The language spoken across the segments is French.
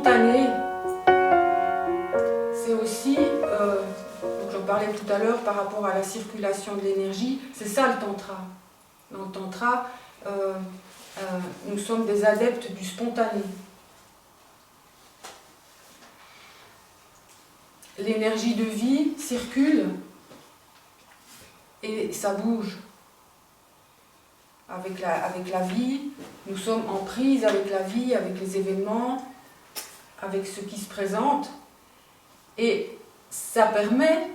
spontané, c'est aussi, j'en parlais tout à l'heure par rapport à la circulation de l'énergie, c'est ça le tantra. Dans le tantra, nous sommes des adeptes du spontané. L'énergie de vie circule et ça bouge. Avec la vie, nous sommes en prise avec la vie, avec les événements, avec ce qui se présente. Et ça permet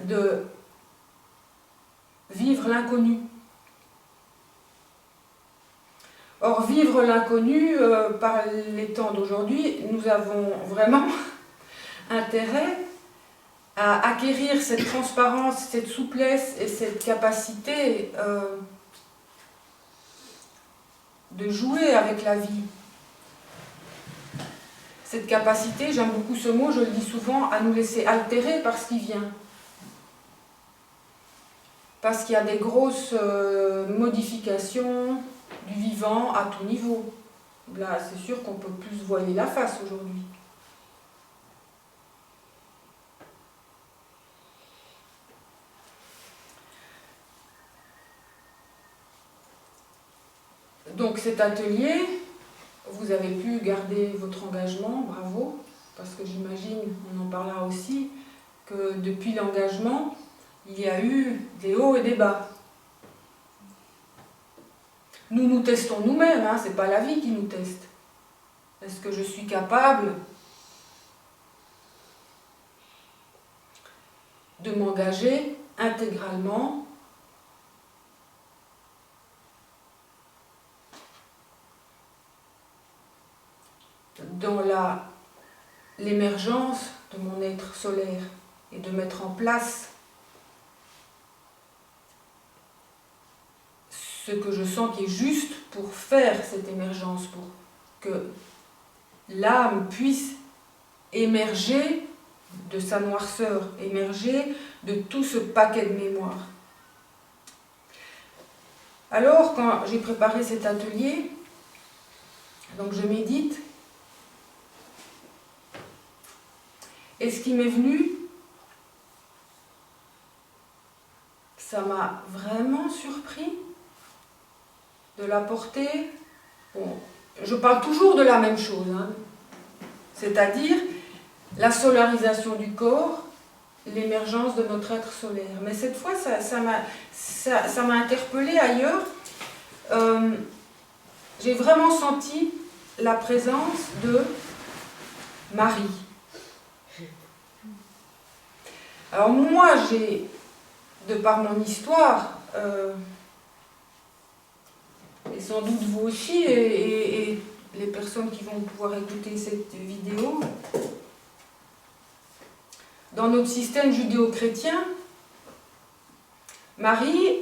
de vivre l'inconnu. Or, vivre l'inconnu, par les temps d'aujourd'hui, nous avons vraiment intérêt à acquérir cette transparence, cette souplesse et cette capacité de jouer avec la vie. Cette capacité, j'aime beaucoup ce mot, je le dis souvent, à nous laisser altérer par ce qui vient. Parce qu'il y a des grosses modifications du vivant à tout niveau. Là, c'est sûr qu'on peut plus se voiler la face aujourd'hui. Donc cet atelier, vous avez pu garder votre engagement, bravo, parce que j'imagine, on en parlera aussi, que depuis l'engagement, il y a eu des hauts et des bas. Nous nous testons nous-mêmes, hein, c'est pas la vie qui nous teste. Est-ce que je suis capable de m'engager intégralement dans l'émergence de mon être solaire et de mettre en place ce que je sens qui est juste pour faire cette émergence, pour que l'âme puisse émerger de sa noirceur, émerger de tout ce paquet de mémoire. Alors, quand j'ai préparé cet atelier, donc je médite, et ce qui m'est venu, ça m'a vraiment surpris de l'apporter. Bon, je parle toujours de la même chose, hein, c'est-à-dire la solarisation du corps, l'émergence de notre être solaire. Mais cette fois, ça m'a interpellée ailleurs. J'ai vraiment senti la présence de Marie. Alors moi, j'ai, de par mon histoire, et sans doute vous aussi, et les personnes qui vont pouvoir écouter cette vidéo, dans notre système judéo-chrétien, Marie,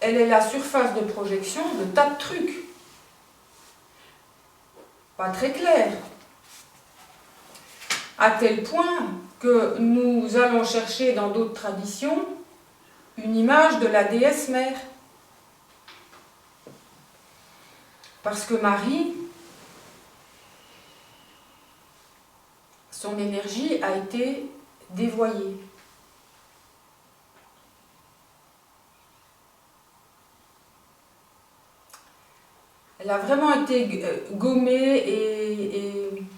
elle est la surface de projection de tas de trucs. Pas très clair. À tel point que nous allons chercher dans d'autres traditions une image de la déesse mère. Parce que Marie, son énergie a été dévoyée. Elle a vraiment été gommée et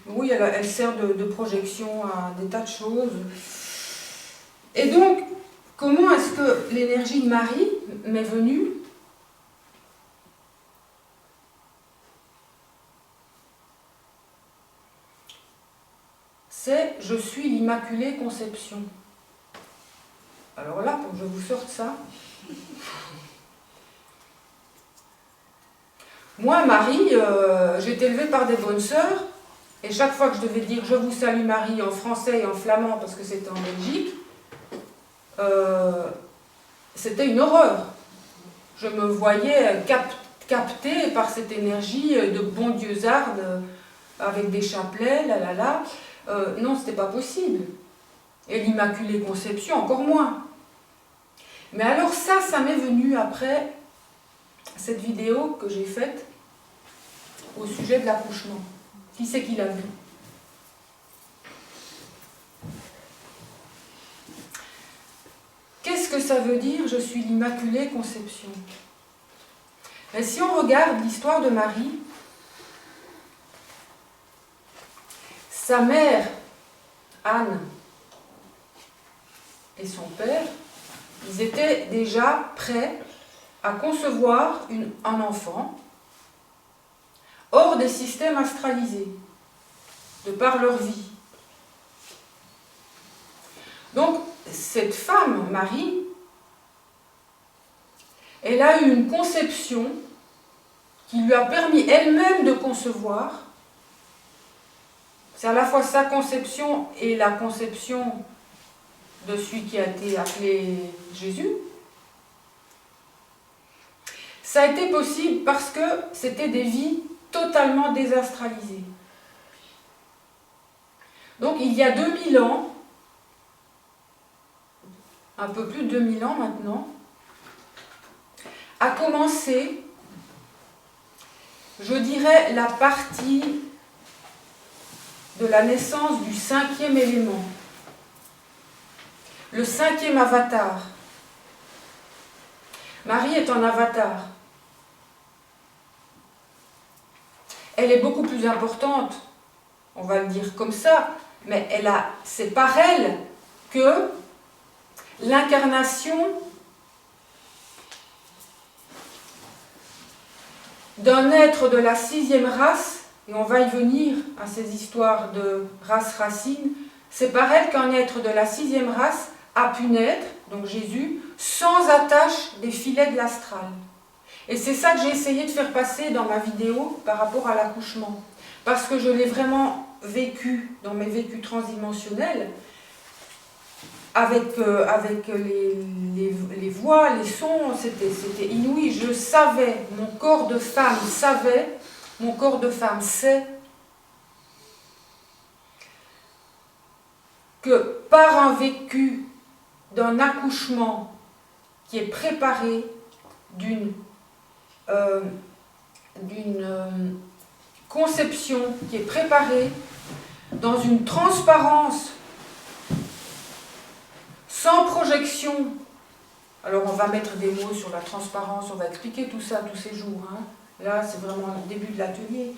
oui, elle sert de projection à des tas de choses. Et donc, comment est-ce que l'énergie de Marie m'est venue ? C'est « Je suis l'Immaculée Conception ». Alors là, pour que je vous sorte ça... Moi, Marie, j'ai été élevée par des bonnes sœurs, et chaque fois que je devais dire « Je vous salue Marie » en français et en flamand, parce que c'était en Belgique, c'était une horreur. Je me voyais captée par cette énergie de bon Dieu-zarde, avec des chapelets, là. Non, c'était pas possible. Et l'Immaculée Conception, encore moins. Mais alors ça m'est venu après cette vidéo que j'ai faite au sujet de l'accouchement. Qui c'est qui l'a vu? Qu'est-ce que ça veut dire, je suis l'Immaculée Conception? Et si on regarde l'histoire de Marie, sa mère, Anne, et son père, ils étaient déjà prêts à concevoir un enfant hors des systèmes astralisés, de par leur vie. Donc, cette femme, Marie, elle a eu une conception qui lui a permis elle-même de concevoir. C'est à la fois sa conception et la conception de celui qui a été appelé Jésus. Ça a été possible parce que c'était des vies totalement désastralisées. Donc il y a 2000 ans, un peu plus de 2000 ans maintenant, a commencé, je dirais, la partie de la naissance du 5e élément, le 5e avatar. Marie est un avatar. Elle est beaucoup plus importante, on va le dire comme ça, mais c'est par elle que l'incarnation d'un être de la 6e race, et on va y venir à ces histoires de race-racine, c'est par elle qu'un être de la 6e race a pu naître, donc Jésus, sans attache des filets de l'astral. Et c'est ça que j'ai essayé de faire passer dans ma vidéo par rapport à l'accouchement. Parce que je l'ai vraiment vécu dans mes vécus transdimensionnels, avec les voix, les sons, c'était inouï. Je savais, mon corps de femme savait, mon corps de femme sait que par un vécu d'un accouchement qui est préparé d'une conception qui est préparée dans une transparence sans projection. Alors on va mettre des mots sur la transparence, on va expliquer tout ça tous ces jours. Hein. Là c'est vraiment le début de l'atelier.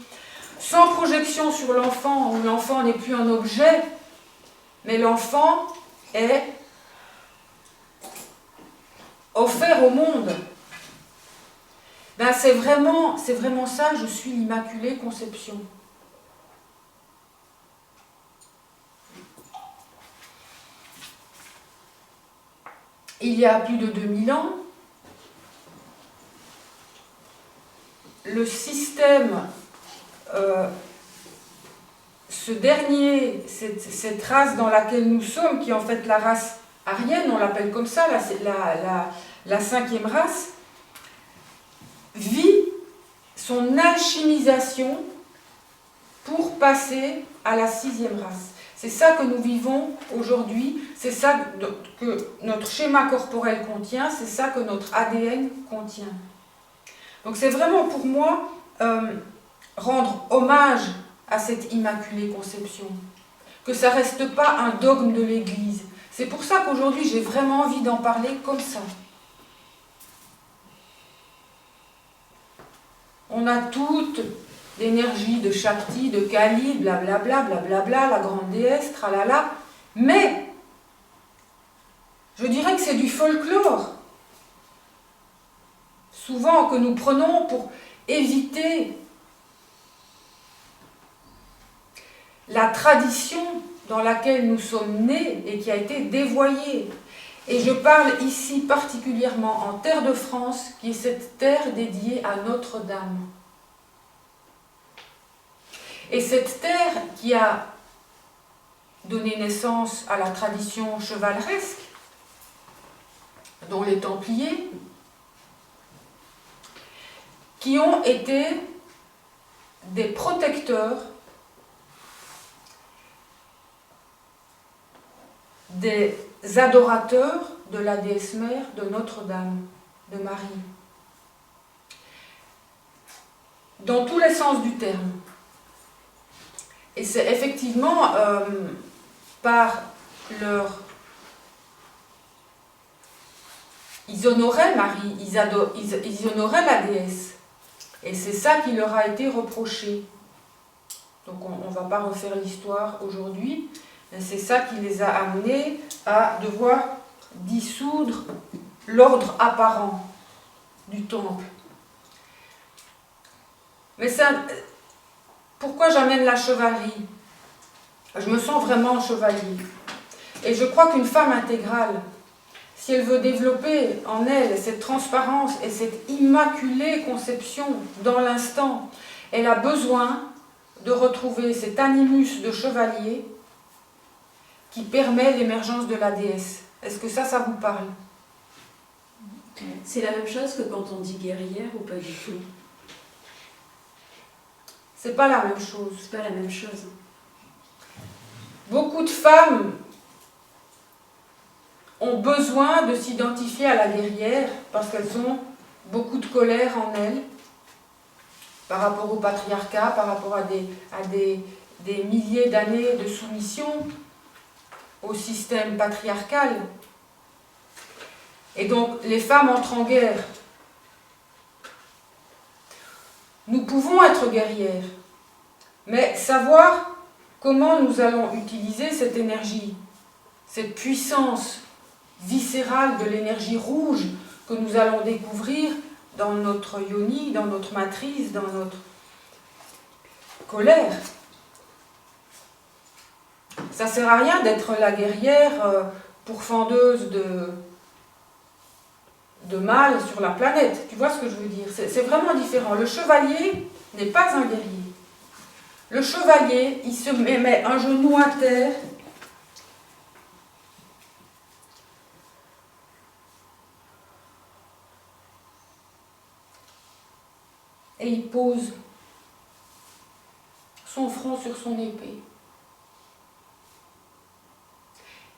Sans projection sur l'enfant, où l'enfant n'est plus un objet, mais l'enfant est offert au monde. Ben c'est vraiment ça, je suis l'Immaculée Conception. Il y a plus de 2000 ans, le système, cette race dans laquelle nous sommes, qui est en fait la race aryenne, on l'appelle comme ça, la 5e race, vit son alchimisation pour passer à la 6e race. C'est ça que nous vivons aujourd'hui, c'est ça que notre schéma corporel contient, c'est ça que notre ADN contient. Donc c'est vraiment pour moi rendre hommage à cette Immaculée Conception, que ça ne reste pas un dogme de l'Église. C'est pour ça qu'aujourd'hui j'ai vraiment envie d'en parler comme ça. On a toute l'énergie de Shakti, de Kali, blablabla, blablabla, la grande déesse, tralala, mais je dirais que c'est du folklore, souvent que nous prenons pour éviter la tradition dans laquelle nous sommes nés et qui a été dévoyée. Et je parle ici particulièrement en terre de France, qui est cette terre dédiée à Notre-Dame. Et cette terre qui a donné naissance à la tradition chevaleresque, dont les Templiers, qui ont été des protecteurs des adorateurs de la déesse mère de Notre-Dame, de Marie. Dans tous les sens du terme. Et c'est effectivement par leur... Ils honoraient Marie, ils honoraient la déesse. Et c'est ça qui leur a été reproché. Donc on ne va pas refaire l'histoire aujourd'hui, mais c'est ça qui les a amenés à devoir dissoudre l'ordre apparent du temple. Mais ça, pourquoi j'amène la chevalerie? Je me sens vraiment chevalier. Et je crois qu'une femme intégrale, si elle veut développer en elle cette transparence et cette immaculée conception dans l'instant, elle a besoin de retrouver cet animus de chevalier qui permet l'émergence de la déesse. Est-ce que ça vous parle? C'est la même chose que quand on dit guerrière ou pas du tout? C'est pas la même chose. C'est pas la même chose. Beaucoup de femmes ont besoin de s'identifier à la guerrière parce qu'elles ont beaucoup de colère en elles par rapport au patriarcat, par rapport à des milliers d'années de soumission au système patriarcal. Et donc, les femmes entrent en guerre. Nous pouvons être guerrières, mais savoir comment nous allons utiliser cette énergie, cette puissance viscérale de l'énergie rouge que nous allons découvrir dans notre yoni, dans notre matrice, dans notre colère. Ça ne sert à rien d'être la guerrière pourfendeuse de mal sur la planète. Tu vois ce que je veux dire? C'est vraiment différent. Le chevalier n'est pas un guerrier. Le chevalier, il se met un genou à terre et il pose son front sur son épée.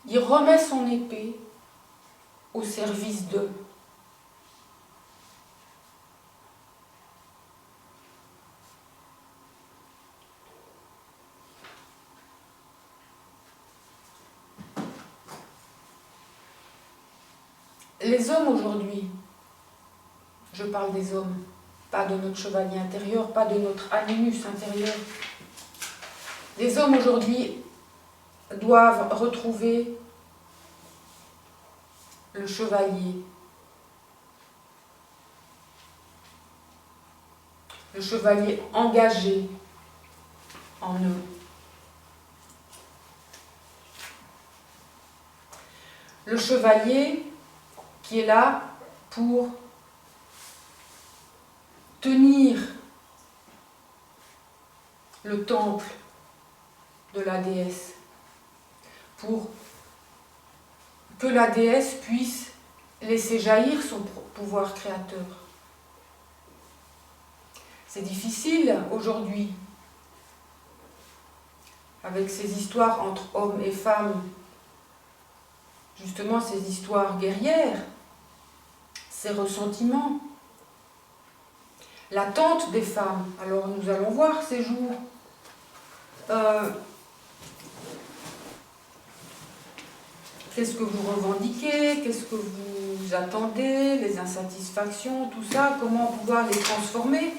Il remet son épée au service d'eux. Les hommes aujourd'hui, je parle des hommes, pas de notre chevalier intérieur, pas de notre animus intérieur. Les hommes aujourd'hui doivent retrouver le chevalier. Le chevalier engagé en eux. Le chevalier qui est là pour tenir le temple de la déesse, pour que la déesse puisse laisser jaillir son pouvoir créateur. C'est difficile aujourd'hui, avec ces histoires entre hommes et femmes, justement ces histoires guerrières, ces ressentiments, l'attente des femmes. Alors nous allons voir ces jours. Qu'est-ce que vous revendiquez, qu'est-ce que vous attendez, les insatisfactions, tout ça, comment pouvoir les transformer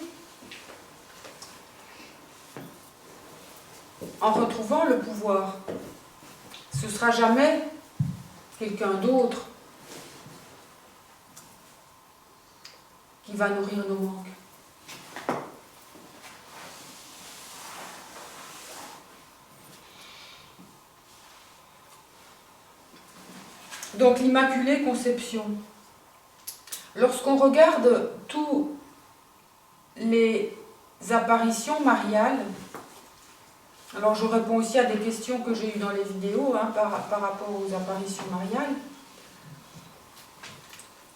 en retrouvant le pouvoir. Ce ne sera jamais quelqu'un d'autre qui va nourrir nos manques. Donc l'Immaculée Conception. Lorsqu'on regarde tous les apparitions mariales, alors je réponds aussi à des questions que j'ai eues dans les vidéos par rapport aux apparitions mariales,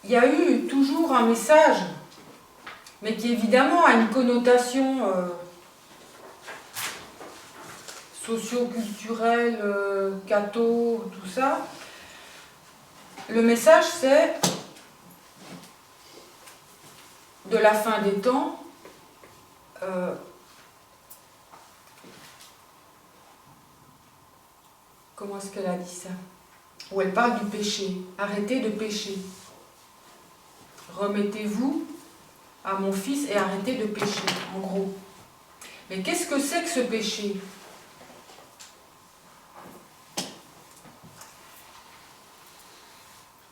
il y a eu toujours un message, mais qui évidemment a une connotation socio-culturelle, catho, tout ça. Le message, c'est de la fin des temps, Comment est-ce qu'elle a dit ça? Où elle parle du péché. Arrêtez de pécher. Remettez-vous à mon fils et arrêtez de pécher, en gros. Mais qu'est-ce que c'est que ce péché?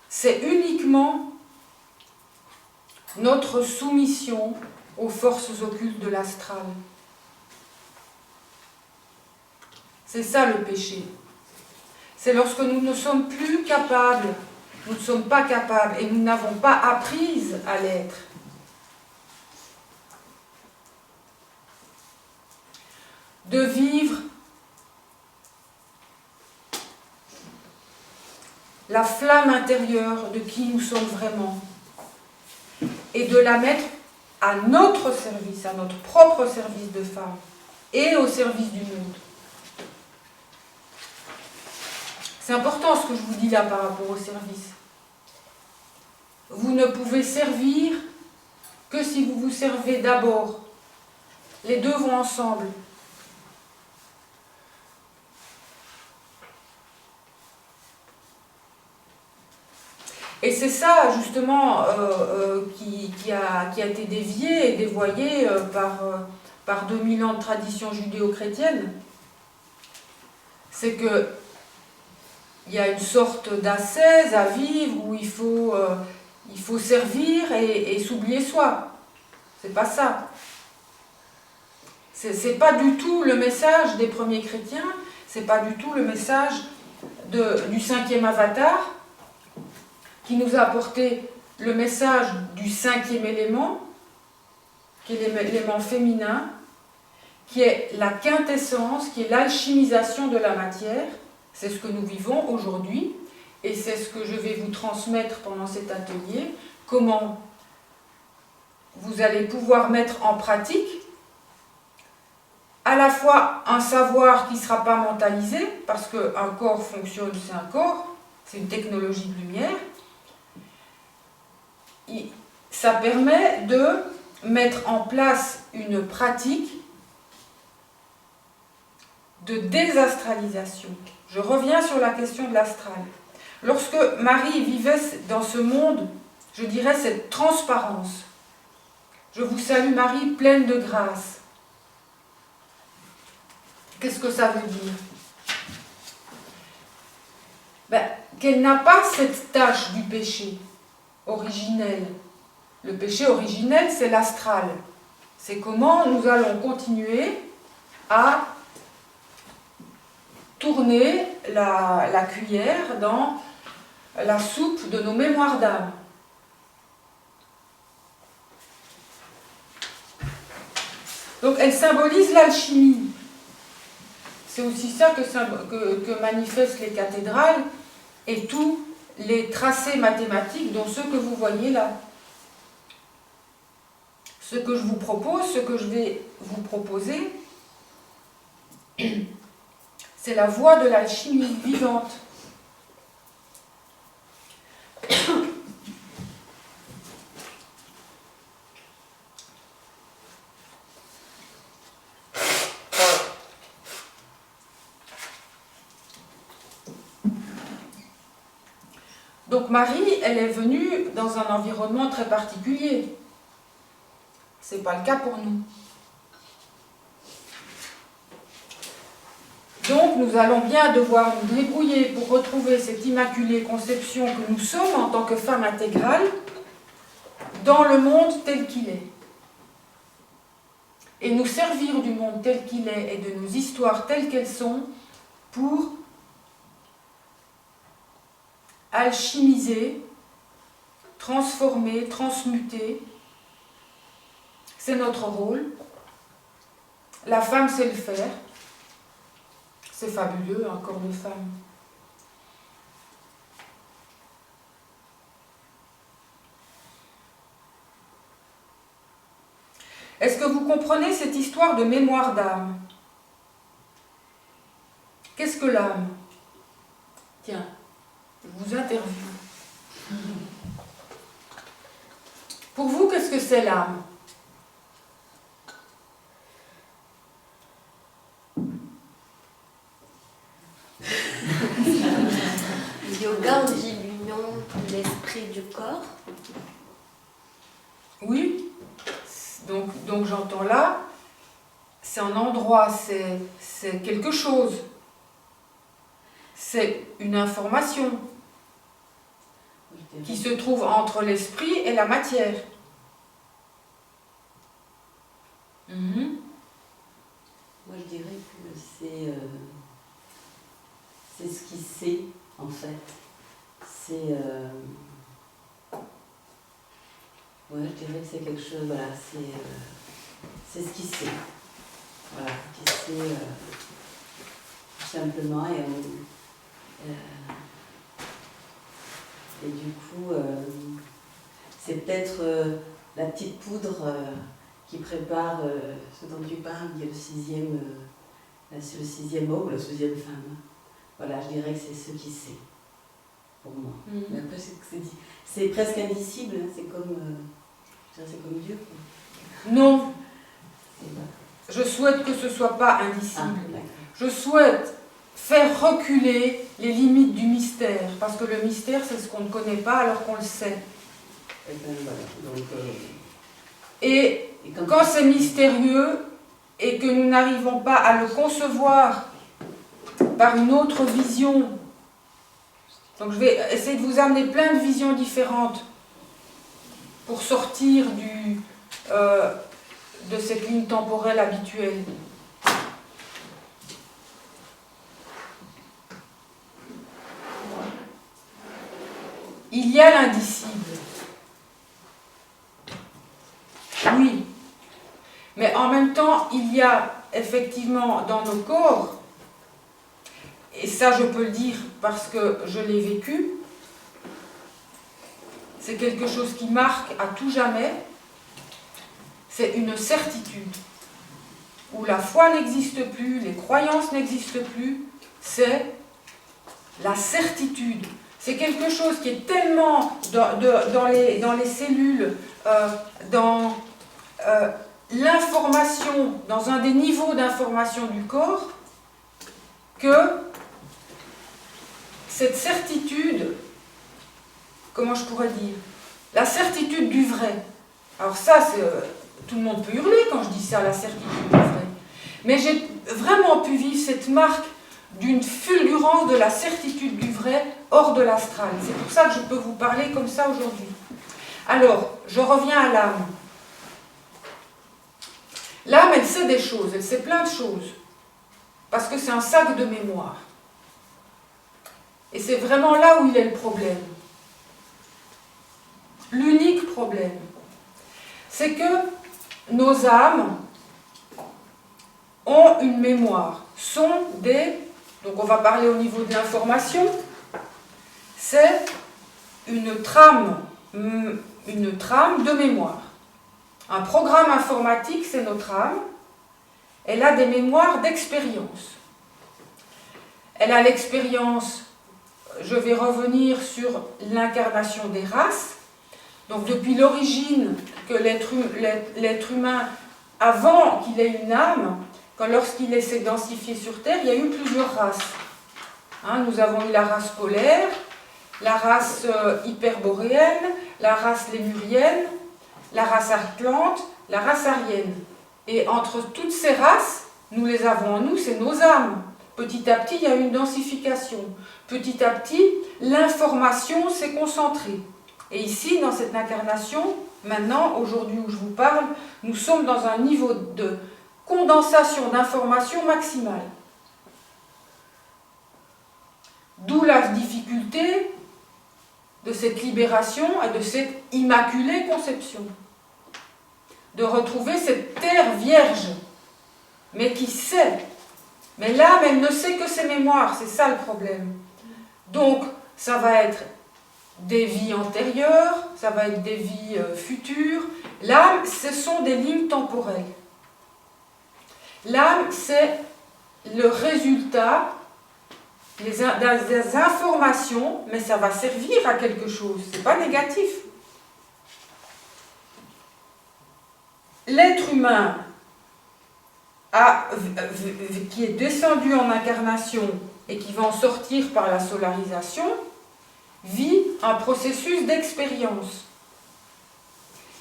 C'est uniquement notre soumission aux forces occultes de l'astral. C'est ça le péché. C'est lorsque nous ne sommes plus capables, nous ne sommes pas capables et nous n'avons pas appris à l'être. De vivre la flamme intérieure de qui nous sommes vraiment et de la mettre à notre service, à notre propre service de femme et au service du monde. C'est important ce que je vous dis là par rapport au service. Vous ne pouvez servir que si vous vous servez d'abord. Les deux vont ensemble. Et c'est ça, justement, qui a été dévié et dévoyé par 2000 ans de tradition judéo-chrétienne. C'est que il y a une sorte d'ascèse à vivre où il faut servir et s'oublier soi. C'est pas ça. C'est pas du tout le message des premiers chrétiens, c'est pas du tout le message du 5e avatar, qui nous a apporté le message du 5e élément, qui est l'élément féminin, qui est la quintessence, qui est l'alchimisation de la matière. C'est ce que nous vivons aujourd'hui, et c'est ce que je vais vous transmettre pendant cet atelier, comment vous allez pouvoir mettre en pratique à la fois un savoir qui ne sera pas mentalisé, parce qu'un corps fonctionne, c'est un corps, c'est une technologie de lumière. Ça permet de mettre en place une pratique de désastralisation. Je reviens sur la question de l'astral. Lorsque Marie vivait dans ce monde, je dirais cette transparence. Je vous salue Marie, pleine de grâce. Qu'est-ce que ça veut dire? Qu'elle n'a pas cette tâche du péché originel. Le péché originel, c'est l'astral. C'est comment nous allons continuer à tourner la cuillère dans la soupe de nos mémoires d'âme. Donc elle symbolise l'alchimie. C'est aussi ça que manifestent les cathédrales et tous les tracés mathématiques, dont ceux que vous voyez là. Ce que je vous propose, ce que je vais vous proposer, c'est la voie de l'alchimie vivante. Donc Marie, elle est venue dans un environnement très particulier. Ce n'est pas le cas pour nous. Donc nous allons bien devoir nous débrouiller pour retrouver cette immaculée conception que nous sommes en tant que femme intégrale dans le monde tel qu'il est. Et nous servir du monde tel qu'il est et de nos histoires telles qu'elles sont pour alchimiser, transformer, transmuter. C'est notre rôle. La femme sait le faire. C'est fabuleux, un corps de femme. Est-ce que vous comprenez cette histoire de mémoire d'âme? Qu'est-ce que l'âme? Tiens, je vous interviewe. Pour vous, qu'est-ce que c'est l'âme? yoga, on dit l'union de l'esprit du corps. Oui, donc j'entends là, c'est un endroit, c'est quelque chose, c'est une information qui se trouve entre l'esprit et la matière. Mhm. Moi, je dirais que c'est ce qui sait, en fait. C'est... Ouais, je dirais que c'est quelque chose, voilà, c'est ce qui sait. Voilà, qui sait tout simplement. Et du coup, c'est peut-être la petite poudre qui prépare ce dont tu parles, qui est le sixième homme, la sixième femme. Voilà, je dirais que c'est ce qui sait, pour moi. Mais après, c'est presque indicible, hein, c'est comme Dieu. Quoi. Non, je souhaite que ce ne soit pas indicible. Je souhaite faire reculer les limites du mystère, parce que le mystère, c'est ce qu'on ne connaît pas alors qu'on le sait. Et ben, voilà. Donc, et quand c'est mystérieux et que nous n'arrivons pas à le concevoir par une autre vision, donc je vais essayer de vous amener plein de visions différentes pour sortir de cette ligne temporelle habituelle. Il y a l'indicible. Oui. Mais en même temps, il y a effectivement dans nos corps, et ça je peux le dire parce que je l'ai vécu, c'est quelque chose qui marque à tout jamais, c'est une certitude. Où la foi n'existe plus, les croyances n'existent plus, c'est la certitude. C'est quelque chose qui est tellement dans les cellules, dans l'information, dans un des niveaux d'information du corps, que cette certitude, comment je pourrais dire, la certitude du vrai. Alors ça, tout le monde peut hurler quand je dis ça, la certitude du vrai. Mais j'ai vraiment pu vivre cette marque d'une fulgurance de la certitude du vrai hors de l'astral. C'est pour ça que je peux vous parler comme ça aujourd'hui. Alors, je reviens à l'âme. L'âme, elle sait des choses, elle sait plein de choses. Parce que c'est un sac de mémoire. Et c'est vraiment là où il est le problème. L'unique problème, c'est que nos âmes ont une mémoire, sont des... Donc on va parler au niveau de l'information. C'est une trame de mémoire. Un programme informatique, c'est notre âme. Elle a des mémoires d'expérience. Elle a l'expérience, je vais revenir sur l'incarnation des races. Donc depuis l'origine que l'être humain, avant qu'il ait une âme, lorsqu'il s'est densifié sur Terre, il y a eu plusieurs races. Hein, nous avons eu la race polaire, la race hyperboréenne, la race lémurienne, la race atlante, la race aryenne. Et entre toutes ces races, nous les avons en nous, c'est nos âmes. Petit à petit, il y a eu une densification. Petit à petit, l'information s'est concentrée. Et ici, dans cette incarnation, maintenant, aujourd'hui où je vous parle, nous sommes dans un niveau de condensation d'informations maximale. D'où la difficulté de cette libération et de cette immaculée conception. De retrouver cette terre vierge, mais qui sait. Mais l'âme, elle ne sait que ses mémoires, c'est ça le problème. Donc, ça va être des vies antérieures, ça va être des vies futures. L'âme, ce sont des lignes temporelles. L'âme, c'est le résultat des informations, mais ça va servir à quelque chose, c'est pas négatif. L'être humain qui est descendu en incarnation et qui va en sortir par la solarisation, vit un processus d'expérience.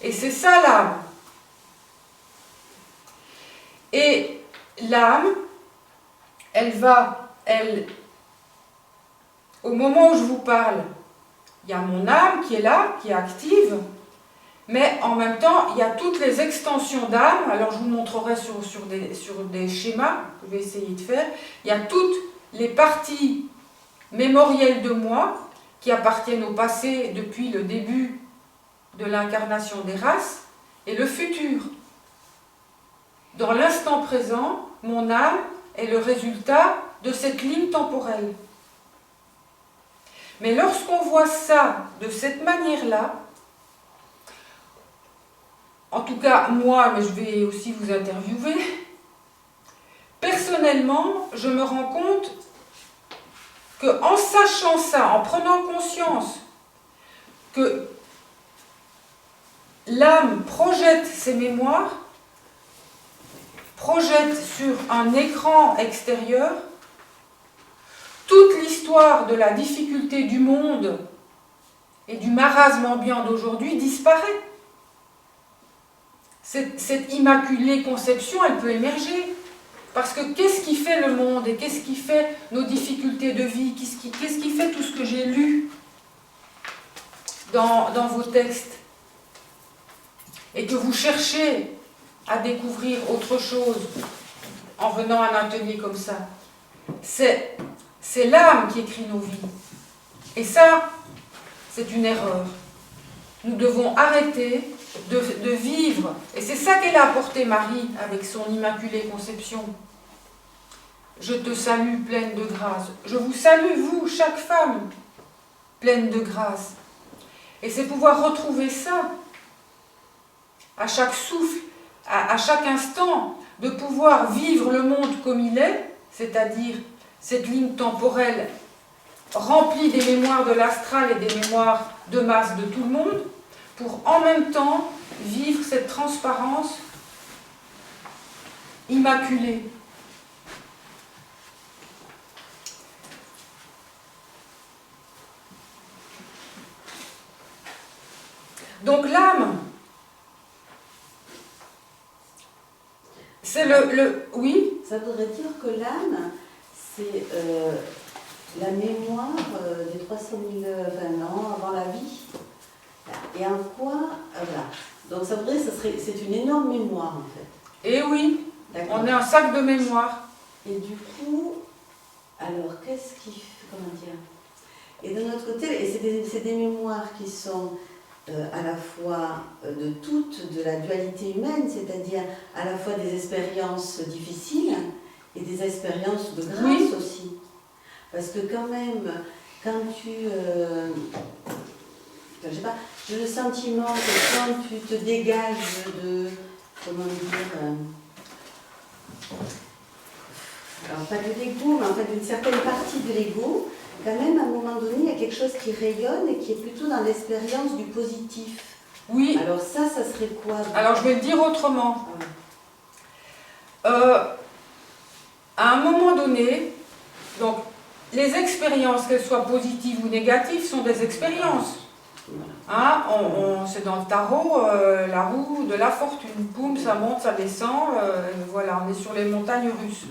Et c'est ça l'âme. Et l'âme, au moment où je vous parle, il y a mon âme qui est là, qui est active, mais en même temps, il y a toutes les extensions d'âme. Alors je vous montrerai sur des schémas que je vais essayer de faire. Il y a toutes les parties mémorielles de moi qui appartiennent au passé depuis le début de l'incarnation des races et le futur. Dans l'instant présent, mon âme est le résultat de cette ligne temporelle. Mais lorsqu'on voit ça de cette manière-là, en tout cas moi, mais je vais aussi vous interviewer, personnellement, je me rends compte qu'en sachant ça, en prenant conscience que l'âme projette ses mémoires, projette sur un écran extérieur toute l'histoire de la difficulté du monde et du marasme ambiant d'aujourd'hui disparaît. Cette immaculée conception, elle peut émerger. Parce que qu'est-ce qui fait le monde et qu'est-ce qui fait nos difficultés de vie, qu'est-ce qui fait tout ce que j'ai lu dans vos textes et que vous cherchez à découvrir autre chose en venant à un atelier comme ça. C'est l'âme qui écrit nos vies. Et ça, c'est une erreur. Nous devons arrêter de vivre. Et c'est ça qu'elle a apporté Marie avec son Immaculée Conception. Je te salue pleine de grâce. Je vous salue, vous, chaque femme, pleine de grâce. Et c'est pouvoir retrouver ça à chaque souffle, à chaque instant, de pouvoir vivre le monde comme il est, c'est-à-dire cette ligne temporelle remplie des mémoires de l'astral et des mémoires de masse de tout le monde, pour en même temps vivre cette transparence immaculée. Donc l'âme, c'est oui. Ça voudrait dire que l'âme, c'est la mémoire des 300 000 ans avant la vie. Et en quoi, voilà. Donc ça voudrait, c'est une énorme mémoire en fait. Et oui, on est un sac de mémoire. Et du coup, alors qu'est-ce qui, comment dire? Et de notre côté, et c'est des mémoires qui sont à la fois de la dualité humaine, c'est-à-dire à la fois des expériences difficiles et des expériences de grâce oui. Aussi. Parce que quand même, quand je sais pas, j'ai le sentiment que quand tu te dégages de, comment dire, alors pas de l'ego, mais en fait d'une certaine partie de l'ego, quand même à un moment donné, il y a quelque chose qui rayonne et qui est plutôt dans l'expérience du positif. Oui. Alors ça serait quoi? Alors je vais le dire autrement. À un moment donné, donc les expériences, qu'elles soient positives ou négatives, sont des expériences. Hein, c'est dans le tarot, la roue de la fortune. Boum, ça monte, ça descend. Voilà, on est sur les montagnes russes.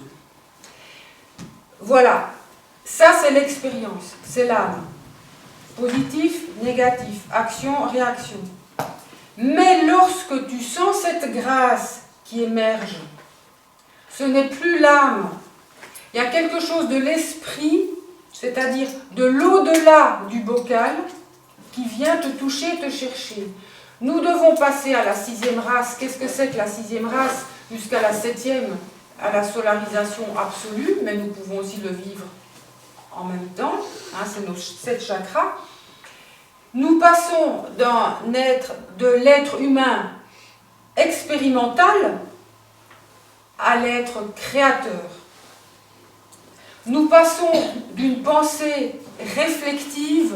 Voilà. Ça, c'est l'expérience, c'est l'âme. Positif, négatif, action, réaction. Mais lorsque tu sens cette grâce qui émerge, ce n'est plus l'âme. Il y a quelque chose de l'esprit, c'est-à-dire de l'au-delà du bocal, qui vient te toucher, te chercher. Nous devons passer à la 6e race. Qu'est-ce que c'est que la 6e race? Jusqu'à la 7e, à la solarisation absolue, mais nous pouvons aussi le vivre en même temps, hein, c'est nos 7 chakras. Nous passons de l'être humain expérimental à l'être créateur. Nous passons d'une pensée réflexive,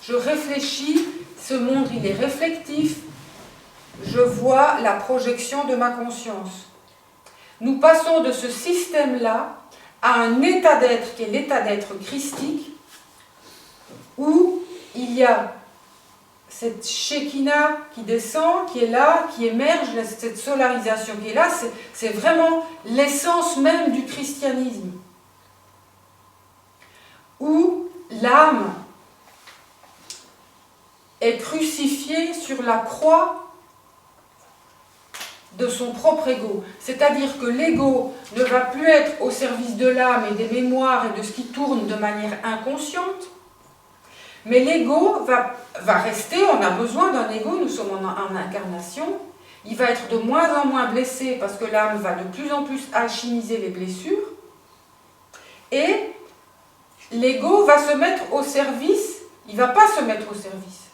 je réfléchis, ce monde il est réflectif, je vois la projection de ma conscience. Nous passons de ce système-là à un état d'être qui est l'état d'être christique, où il y a cette Shekinah qui descend, qui est là, qui émerge, cette solarisation qui est là, c'est vraiment l'essence même du christianisme. Où l'âme est crucifiée sur la croix de son propre ego. C'est-à-dire que l'ego ne va plus être au service de l'âme et des mémoires et de ce qui tourne de manière inconsciente, mais l'ego va rester, on a besoin d'un ego, nous sommes en incarnation, il va être de moins en moins blessé parce que l'âme va de plus en plus alchimiser les blessures, et l'ego va se mettre au service, il ne va pas se mettre au service.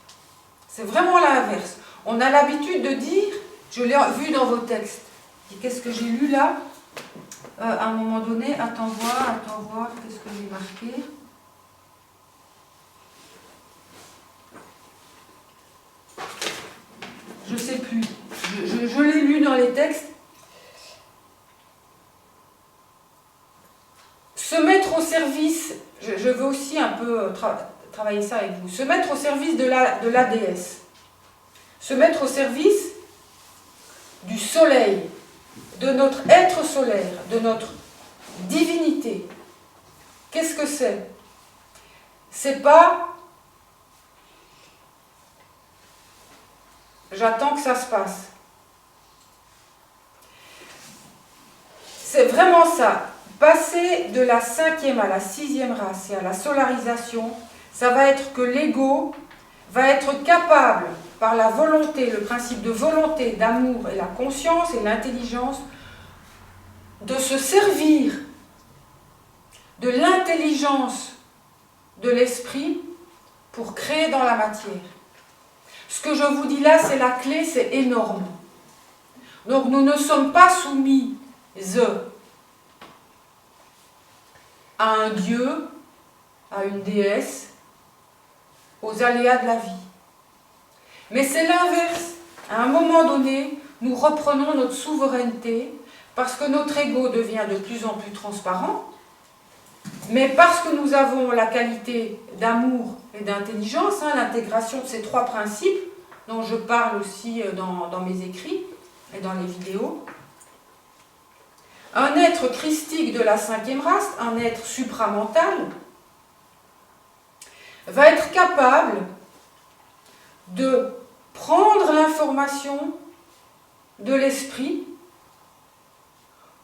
C'est vraiment l'inverse. On a l'habitude de dire, je l'ai vu dans vos textes, qu'est-ce que j'ai lu là à un moment donné, attends voir, qu'est-ce que j'ai marqué ? Je ne sais plus. Je l'ai lu dans les textes. Se mettre au service, je veux aussi un peu travailler ça avec vous, se mettre au service de la déesse, se mettre au service du soleil, de notre être solaire, de notre divinité. Qu'est-ce que c'est ? C'est pas j'attends que ça se passe. C'est vraiment ça. Passer de la 5e à la 6e race et à la solarisation, ça va être que l'ego va être capable, par la volonté, le principe de volonté, d'amour et la conscience et l'intelligence, de se servir de l'intelligence de l'esprit pour créer dans la matière. Ce que je vous dis là, c'est la clé, c'est énorme. Donc nous ne sommes pas soumis à un dieu, à une déesse, aux aléas de la vie. Mais c'est l'inverse. À un moment donné, nous reprenons notre souveraineté parce que notre ego devient de plus en plus transparent, mais parce que nous avons la qualité d'amour et d'intelligence, l'intégration de ces trois principes, dont je parle aussi dans mes écrits et dans les vidéos. Un être christique de la 5e race, un être supramental, va être capable de prendre l'information de l'esprit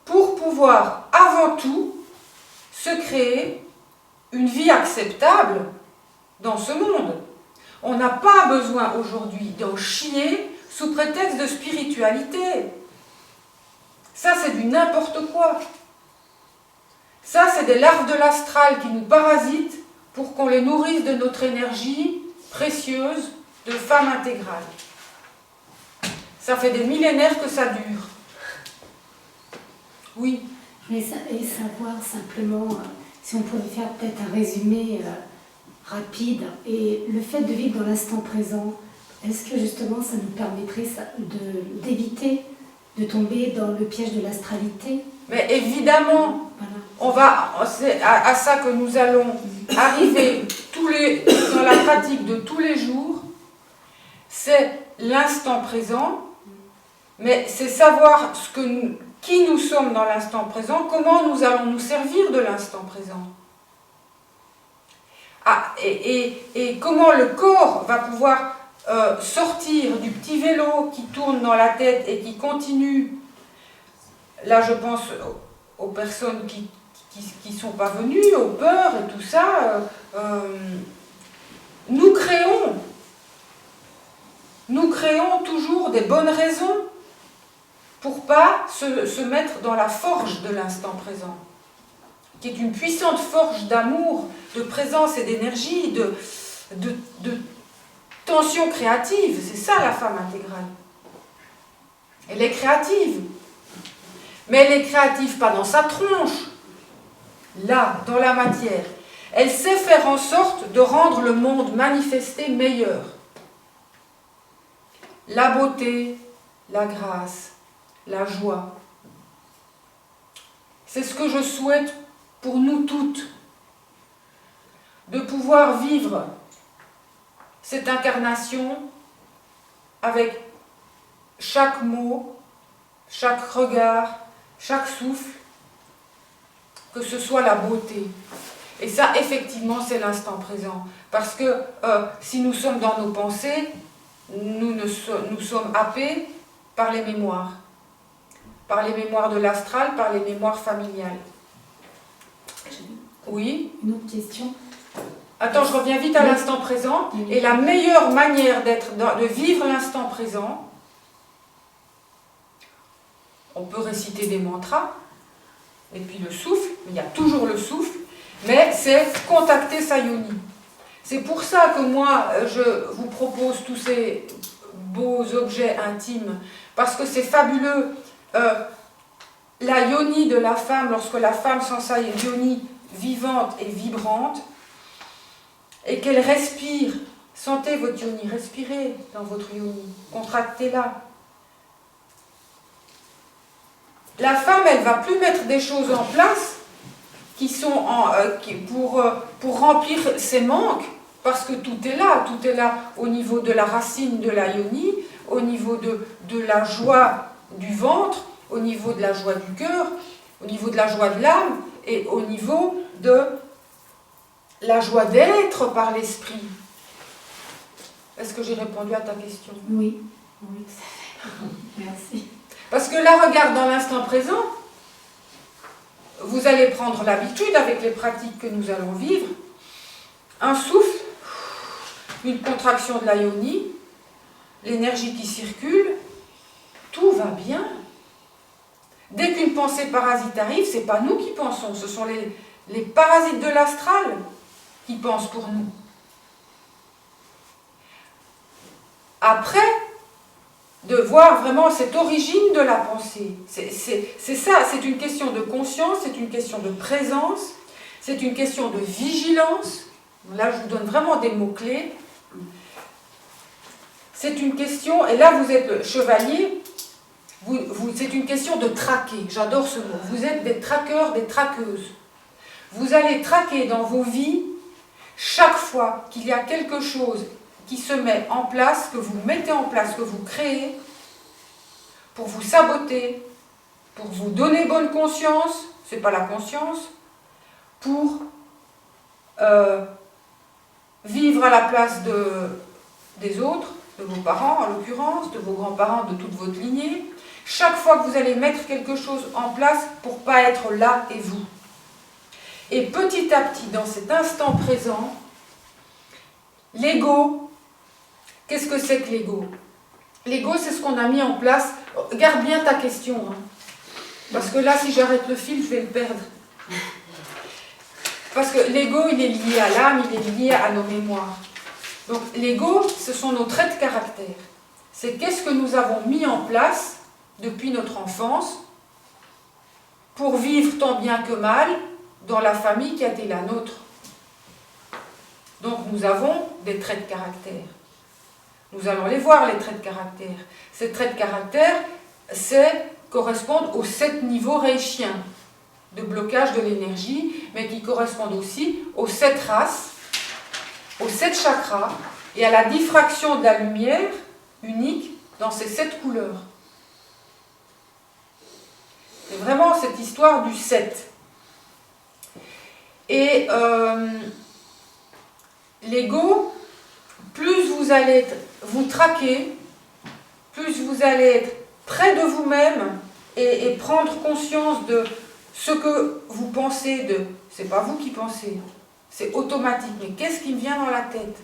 pour pouvoir, avant tout, se créer une vie acceptable dans ce monde. On n'a pas besoin aujourd'hui d'en chier sous prétexte de spiritualité. Ça, c'est du n'importe quoi. Ça, c'est des larves de l'astral qui nous parasitent pour qu'on les nourrisse de notre énergie précieuse de femme intégrale. Ça fait des millénaires que ça dure. Oui. Et savoir simplement, si on pouvait faire peut-être un résumé rapide, et le fait de vivre dans l'instant présent, est-ce que justement ça nous permettrait d'éviter de tomber dans le piège de l'astralité? Mais évidemment, voilà. C'est à ça que nous allons arriver dans la pratique de tous les jours. C'est l'instant présent, mais c'est savoir qui nous sommes dans l'instant présent, comment nous allons nous servir de l'instant présent. Et comment le corps va pouvoir sortir du petit vélo qui tourne dans la tête et qui continue. Là, je pense aux personnes qui ne sont pas venues, aux peurs et tout ça. Nous créons toujours des bonnes raisons pour ne pas se mettre dans la forge de l'instant présent, qui est une puissante forge d'amour, de présence et d'énergie, de tension créative. C'est ça la femme intégrale. Elle est créative. Mais elle est créative pas dans sa tronche, là, dans la matière. Elle sait faire en sorte de rendre le monde manifesté meilleur. La beauté, la grâce, la joie. C'est ce que je souhaite pour nous toutes, de pouvoir vivre cette incarnation avec chaque mot, chaque regard, chaque souffle, que ce soit la beauté. Et ça, effectivement, c'est l'instant présent. Parce que si nous sommes dans nos pensées, nous sommes happés par les mémoires. Par les mémoires de l'astral, par les mémoires familiales. Oui. Une autre question. Attends, je reviens vite à l'instant présent. Et la meilleure manière de vivre l'instant présent, on peut réciter des mantras, et puis le souffle, il y a toujours le souffle, mais c'est contacter sa yoni. C'est pour ça que moi, je vous propose tous ces beaux objets intimes, parce que c'est fabuleux. La yoni de la femme, lorsque la femme sent sa yoni vivante et vibrante, et qu'elle respire, sentez votre yoni, respirez dans votre yoni, contractez-la. La femme, elle ne va plus mettre des choses en place qui sont pour remplir ses manques, parce que tout est là au niveau de la racine de la yoni, au niveau de la joie du ventre, au niveau de la joie du cœur, au niveau de la joie de l'âme, et au niveau de la joie d'être par l'esprit. Est-ce que j'ai répondu à ta question? Oui, oui, ça fait. Merci. Parce que là, regarde, dans l'instant présent, vous allez prendre l'habitude avec les pratiques que nous allons vivre. Un souffle, une contraction de la yoni, l'énergie qui circule, tout va bien. Dès qu'une pensée parasite arrive, ce n'est pas nous qui pensons, ce sont les parasites de l'astral qui pensent pour nous. Après, de voir vraiment cette origine de la pensée. C'est ça, c'est une question de conscience, c'est une question de présence, c'est une question de vigilance. Là, je vous donne vraiment des mots-clés. C'est une question, et là vous êtes le chevalier, c'est une question de traquer, j'adore ce mot. Vous êtes des traqueurs, des traqueuses. Vous allez traquer dans vos vies chaque fois qu'il y a quelque chose qui se met en place, que vous mettez en place, que vous créez, pour vous saboter, pour vous donner bonne conscience, c'est pas la conscience, pour vivre à la place des autres, de vos parents en l'occurrence, de vos grands-parents, de toute votre lignée. Chaque fois que vous allez mettre quelque chose en place pour pas être là et vous. Et petit à petit, dans cet instant présent, l'ego, qu'est-ce que c'est que l'ego? L'ego, c'est ce qu'on a mis en place. Garde bien ta question, hein. Parce que là, si j'arrête le fil, je vais le perdre. Parce que l'ego, il est lié à l'âme, il est lié à nos mémoires. Donc l'ego, ce sont nos traits de caractère. C'est qu'est-ce que nous avons mis en place depuis notre enfance pour vivre tant bien que mal dans la famille qui a été la nôtre. Donc nous avons des traits de caractère. Nous allons les voir, les traits de caractère. Ces traits de caractère, correspondent aux 7 niveaux reichiens de blocage de l'énergie, mais qui correspondent aussi aux 7 races, aux 7 chakras, et à la diffraction de la lumière unique dans ces 7 couleurs. C'est vraiment cette histoire du 7. Et l'ego, plus vous allez vous traquer, plus vous allez être près de vous-même et prendre conscience de ce que vous pensez de... C'est pas vous qui pensez, c'est automatique. Mais qu'est-ce qui me vient dans la tête?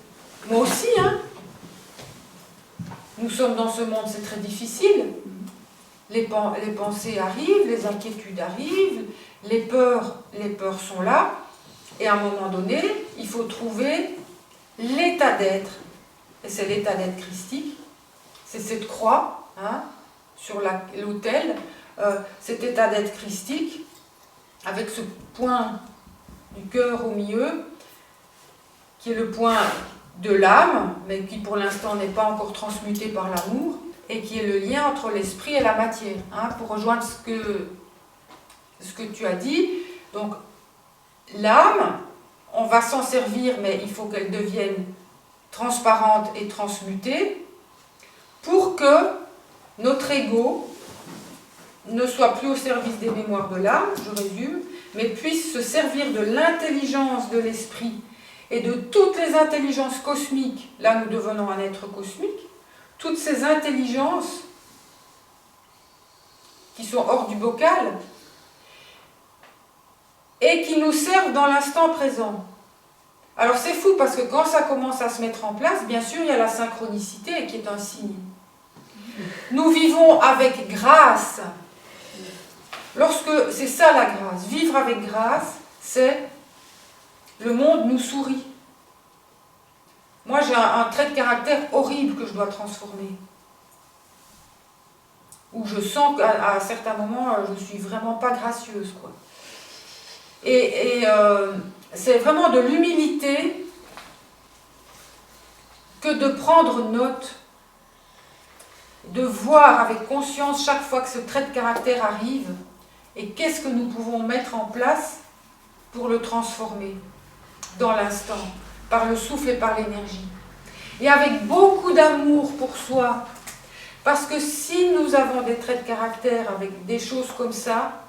Moi aussi, hein. Nous sommes dans ce monde, c'est très difficile. Les pensées arrivent, les inquiétudes arrivent, les peurs sont là. Et à un moment donné, il faut trouver l'état d'être. Et c'est l'état d'être christique. C'est cette croix, hein, sur l'autel, cet état d'être christique, avec ce point du cœur au milieu, qui est le point de l'âme, mais qui pour l'instant n'est pas encore transmuté par l'amour, et qui est le lien entre l'esprit et la matière, hein, pour rejoindre ce que tu as dit. Donc l'âme, on va s'en servir, mais il faut qu'elle devienne transparente et transmutée, pour que notre ego ne soit plus au service des mémoires de l'âme, je résume, mais puisse se servir de l'intelligence de l'esprit et de toutes les intelligences cosmiques. Là, nous devenons un être cosmique. Toutes ces intelligences qui sont hors du bocal et qui nous servent dans l'instant présent. Alors c'est fou parce que quand ça commence à se mettre en place, bien sûr, il y a la synchronicité qui est un signe. Nous vivons avec grâce. Lorsque, c'est ça la grâce, vivre avec grâce, c'est le monde nous sourit. Moi j'ai un trait de caractère horrible que je dois transformer. Où je sens qu'à certains moments, je suis vraiment pas gracieuse, quoi. C'est vraiment de l'humilité que de prendre note, de voir avec conscience chaque fois que ce trait de caractère arrive et qu'est-ce que nous pouvons mettre en place pour le transformer dans l'instant, par le souffle et par l'énergie. Et avec beaucoup d'amour pour soi, parce que si nous avons des traits de caractère avec des choses comme ça,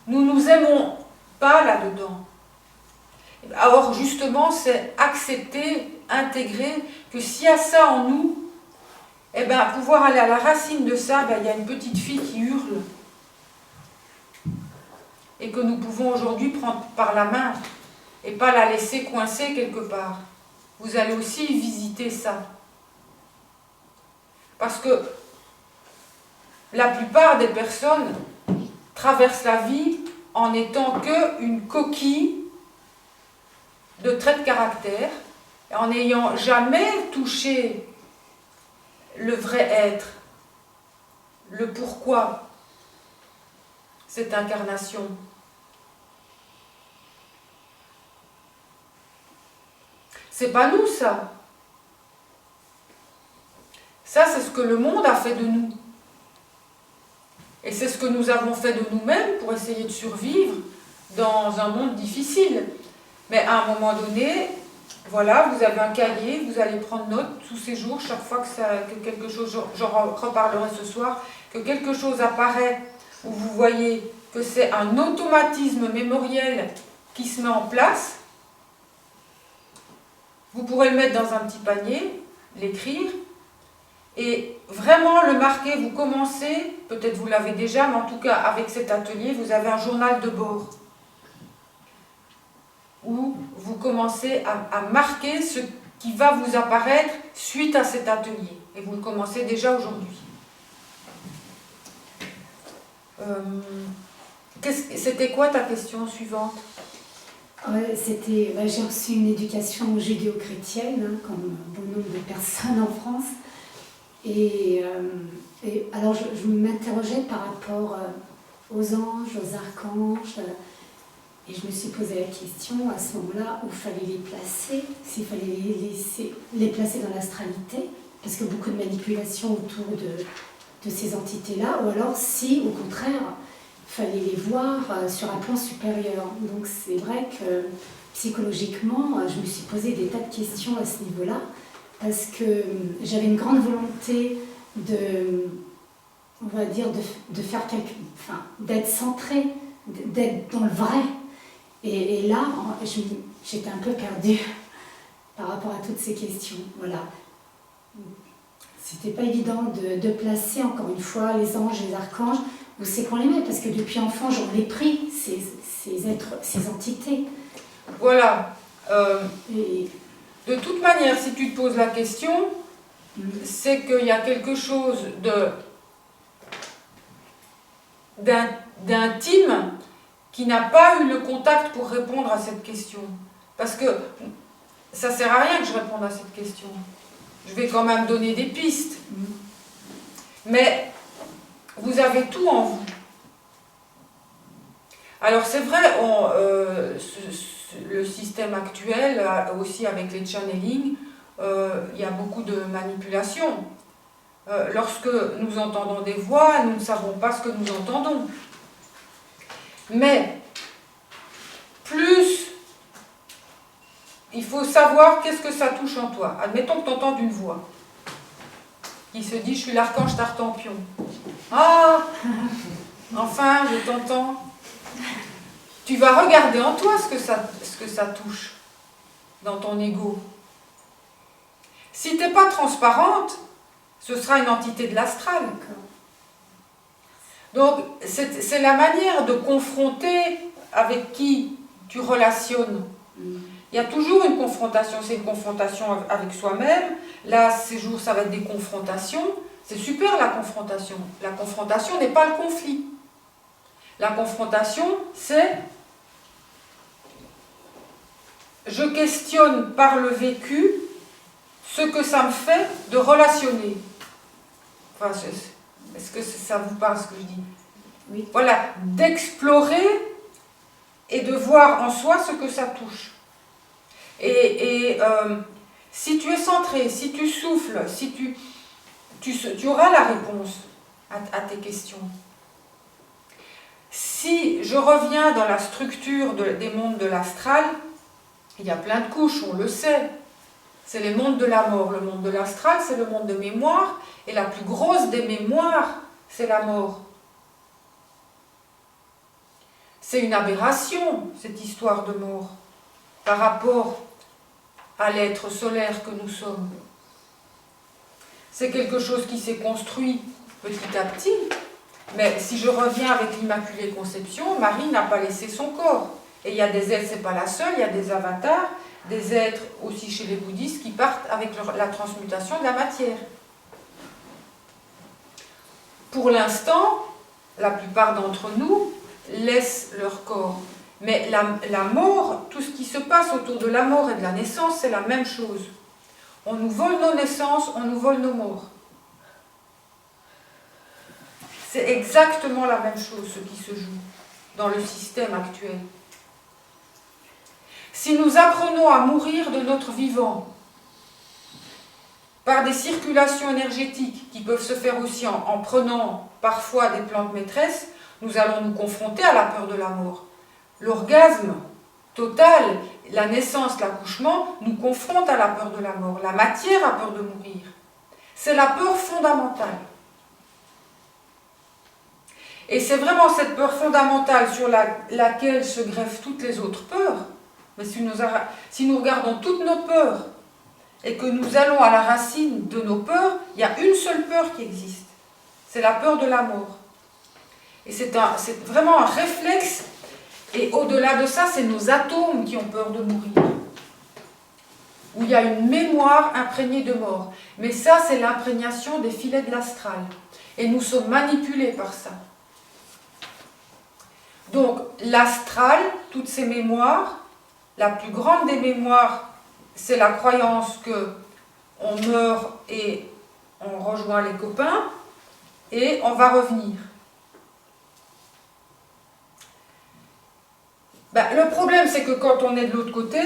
nous ne nous aimons pas là-dedans. Alors justement, c'est accepter, intégrer que s'il y a ça en nous, eh bien, pouvoir aller à la racine de ça, il y a une petite fille qui hurle et que nous pouvons aujourd'hui prendre par la main et pas la laisser coincée quelque part. Vous allez aussi visiter ça. Parce que la plupart des personnes traversent la vie en n'étant qu'une coquille de traits de caractère, en n'ayant jamais touché le vrai être, le pourquoi, cette incarnation. C'est pas nous, ça. Ça, c'est ce que le monde a fait de nous. Et c'est ce que nous avons fait de nous-mêmes pour essayer de survivre dans un monde difficile. Mais à un moment donné, voilà, vous avez un cahier, vous allez prendre note tous ces jours, chaque fois que quelque chose, j'en reparlerai ce soir, que quelque chose apparaît, où vous voyez que c'est un automatisme mémoriel qui se met en place, vous pourrez le mettre dans un petit panier, l'écrire, et vraiment le marquer. Vous commencez, peut-être vous l'avez déjà, mais en tout cas avec cet atelier, vous avez un journal de bord où vous commencez à marquer ce qui va vous apparaître suite à cet atelier. Et vous le commencez déjà aujourd'hui. C'était quoi ta question suivante? C'était, j'ai reçu une éducation judéo-chrétienne, hein, comme bon nombre de personnes en France. Et alors je m'interrogeais par rapport aux anges, aux archanges, et je me suis posé la question à ce moment-là où il fallait les placer, s'il fallait les placer dans l'astralité, parce que beaucoup de manipulations autour de ces entités-là, ou alors si, au contraire, il fallait les voir sur un plan supérieur. Donc c'est vrai que psychologiquement, je me suis posé des tas de questions à ce niveau-là, parce que j'avais une grande volonté on va dire, de faire d'être centrée, d'être dans le vrai. Et là, j'étais un peu perdue par rapport à toutes ces questions. Voilà. C'était pas évident de placer, encore une fois, les anges, les archanges, où c'est qu'on les met, parce que depuis enfant, j'en ai pris ces êtres, ces entités. Voilà. De toute manière, si tu te poses la question, c'est qu'il y a quelque chose d'intime qui n'a pas eu le contact pour répondre à cette question. Parce que ça ne sert à rien que je réponde à cette question. Je vais quand même donner des pistes. Mais vous avez tout en vous. Alors c'est vrai, le système actuel, aussi avec les channeling, il y a beaucoup de manipulation. Lorsque nous entendons des voix, nous ne savons pas ce que nous entendons. Mais plus il faut savoir qu'est-ce que ça touche en toi. Admettons que tu entends une voix qui se dit « Je suis l'archange Tartampion ». Ah, enfin, je t'entends. Tu vas regarder en toi ce que ça touche dans ton ego. Si tu n'es pas transparente, ce sera une entité de l'astral. Donc, c'est la manière de confronter avec qui tu relationnes. Il y a toujours une confrontation, c'est une confrontation avec soi-même. Là, ces jours, ça va être des confrontations. C'est super la confrontation. La confrontation n'est pas le conflit. La confrontation, c'est je questionne par le vécu ce que ça me fait de relationner. Enfin, est-ce que ça vous parle ce que je dis? Oui. Voilà, d'explorer et de voir en soi ce que ça touche. Et si tu es centré, si tu souffles, si tu auras la réponse à tes questions. Si je reviens dans la structure des mondes de l'astral, il y a plein de couches, on le sait. C'est les mondes de la mort. Le monde de l'astral, c'est le monde de mémoire. Et la plus grosse des mémoires, c'est la mort. C'est une aberration, cette histoire de mort, par rapport à l'être solaire que nous sommes. C'est quelque chose qui s'est construit petit à petit. Mais si je reviens avec l'Immaculée Conception, Marie n'a pas laissé son corps. Et il y a des êtres, c'est pas la seule, il y a des avatars, des êtres aussi chez les bouddhistes qui partent avec la transmutation de la matière. Pour l'instant, la plupart d'entre nous laissent leur corps. Mais la mort, tout ce qui se passe autour de la mort et de la naissance, c'est la même chose. On nous vole nos naissances, on nous vole nos morts. C'est exactement la même chose ce qui se joue dans le système actuel. Si nous apprenons à mourir de notre vivant par des circulations énergétiques qui peuvent se faire aussi en prenant parfois des plantes maîtresses, nous allons nous confronter à la peur de la mort. L'orgasme total, la naissance, l'accouchement, nous confrontent à la peur de la mort. La matière a peur de mourir. C'est la peur fondamentale. Et c'est vraiment cette peur fondamentale sur laquelle se greffent toutes les autres peurs. Mais si nous regardons toutes nos peurs et que nous allons à la racine de nos peurs, il y a une seule peur qui existe. C'est la peur de la mort. Et c'est vraiment un réflexe. Et au-delà de ça, c'est nos atomes qui ont peur de mourir. Où il y a une mémoire imprégnée de mort. Mais ça, c'est l'imprégnation des filets de l'astral. Et nous sommes manipulés par ça. Donc, l'astral, toutes ces mémoires, la plus grande des mémoires, c'est la croyance que on meurt et on rejoint les copains et on va revenir. Le problème, c'est que quand on est de l'autre côté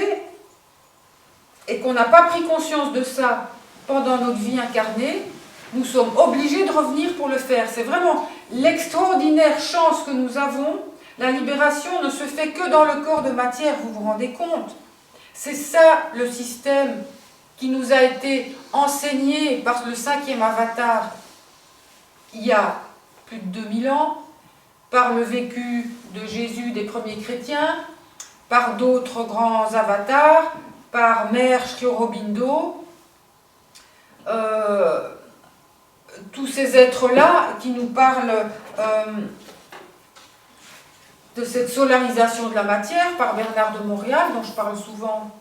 et qu'on n'a pas pris conscience de ça pendant notre vie incarnée, nous sommes obligés de revenir pour le faire. C'est vraiment l'extraordinaire chance que nous avons. La libération ne se fait que dans le corps de matière, vous vous rendez compte? C'est ça le système qui nous a été enseigné par le 5e avatar il y a plus de 2000 ans, par le vécu de Jésus des premiers chrétiens, par d'autres grands avatars, par Mère Sri Aurobindo, tous ces êtres-là qui nous parlent de cette solarisation de la matière, par Bernard de Montréal, dont je parle souvent,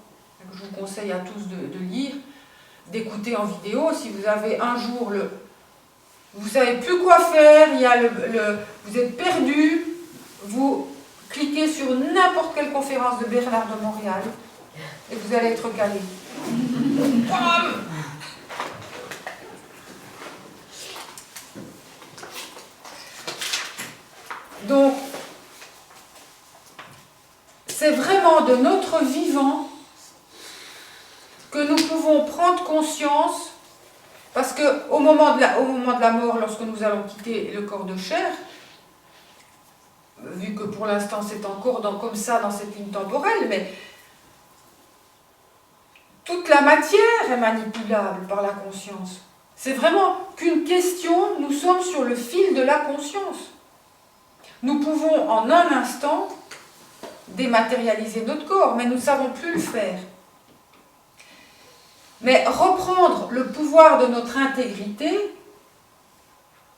que je vous conseille à tous de lire, d'écouter en vidéo. Si vous avez un jour vous ne savez plus quoi faire, vous êtes perdu, vous cliquez sur n'importe quelle conférence de Bernard de Montréal et vous allez être calé. Donc, c'est vraiment de notre vivant que nous pouvons prendre conscience, parce qu'au moment de la mort, lorsque nous allons quitter le corps de chair, vu que pour l'instant c'est encore comme ça dans cette ligne temporelle, mais toute la matière est manipulable par la conscience. C'est vraiment qu'une question, nous sommes sur le fil de la conscience. Nous pouvons en un instant dématérialiser notre corps, mais nous ne savons plus le faire. Mais reprendre le pouvoir de notre intégrité,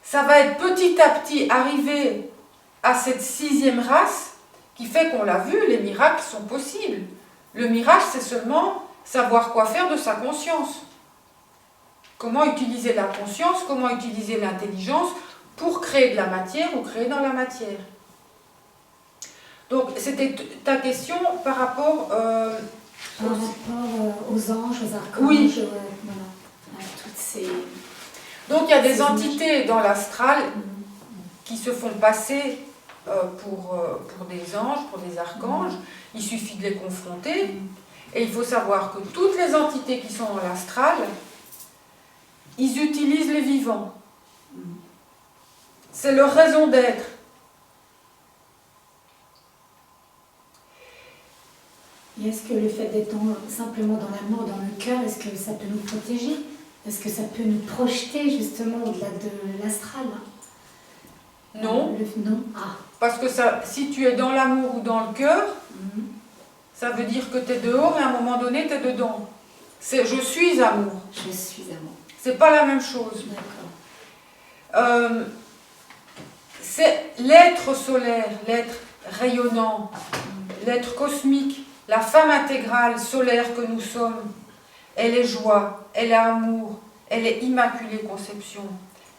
ça va être petit à petit arriver à cette 6e race qui fait qu'on l'a vu, les miracles sont possibles. Le miracle, c'est seulement savoir quoi faire de sa conscience. Comment utiliser la conscience, comment utiliser l'intelligence pour créer de la matière ou créer dans la matière. Donc, c'était ta question par rapport... Par rapport aux anges, aux archanges, oui. Voilà, à toutes ces... Donc, il y a des entités dans l'astral qui se font passer pour des anges, pour des archanges. Il suffit de les confronter. Et il faut savoir que toutes les entités qui sont dans l'astral, ils utilisent les vivants. C'est leur raison d'être. Et est-ce que le fait d'être simplement dans l'amour, dans le cœur, est-ce que ça peut nous protéger? Est-ce que ça peut nous projeter justement au-delà de l'astral? Non. Non. Ah. Parce que ça, si tu es dans l'amour ou dans le cœur, ça veut dire que tu es dehors et à un moment donné, tu es dedans. C'est je suis amour. Je suis amour. C'est pas la même chose. D'accord. C'est l'être solaire, l'être rayonnant, l'être cosmique, la femme intégrale solaire que nous sommes. Elle est joie, elle est amour, elle est immaculée conception,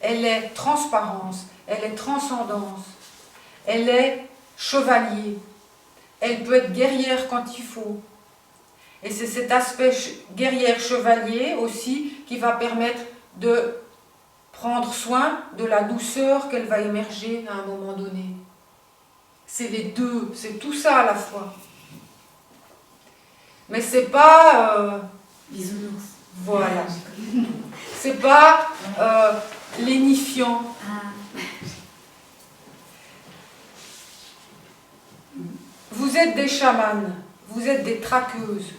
elle est transparence, elle est transcendance, elle est chevalier, elle peut être guerrière quand il faut. Et c'est cet aspect guerrière-chevalier aussi qui va permettre de prendre soin de la douceur qu'elle va émerger à un moment donné. C'est les deux, c'est tout ça à la fois. Mais c'est pas... Bisounours. Voilà. C'est pas lénifiant. Vous êtes des chamanes, vous êtes des traqueuses,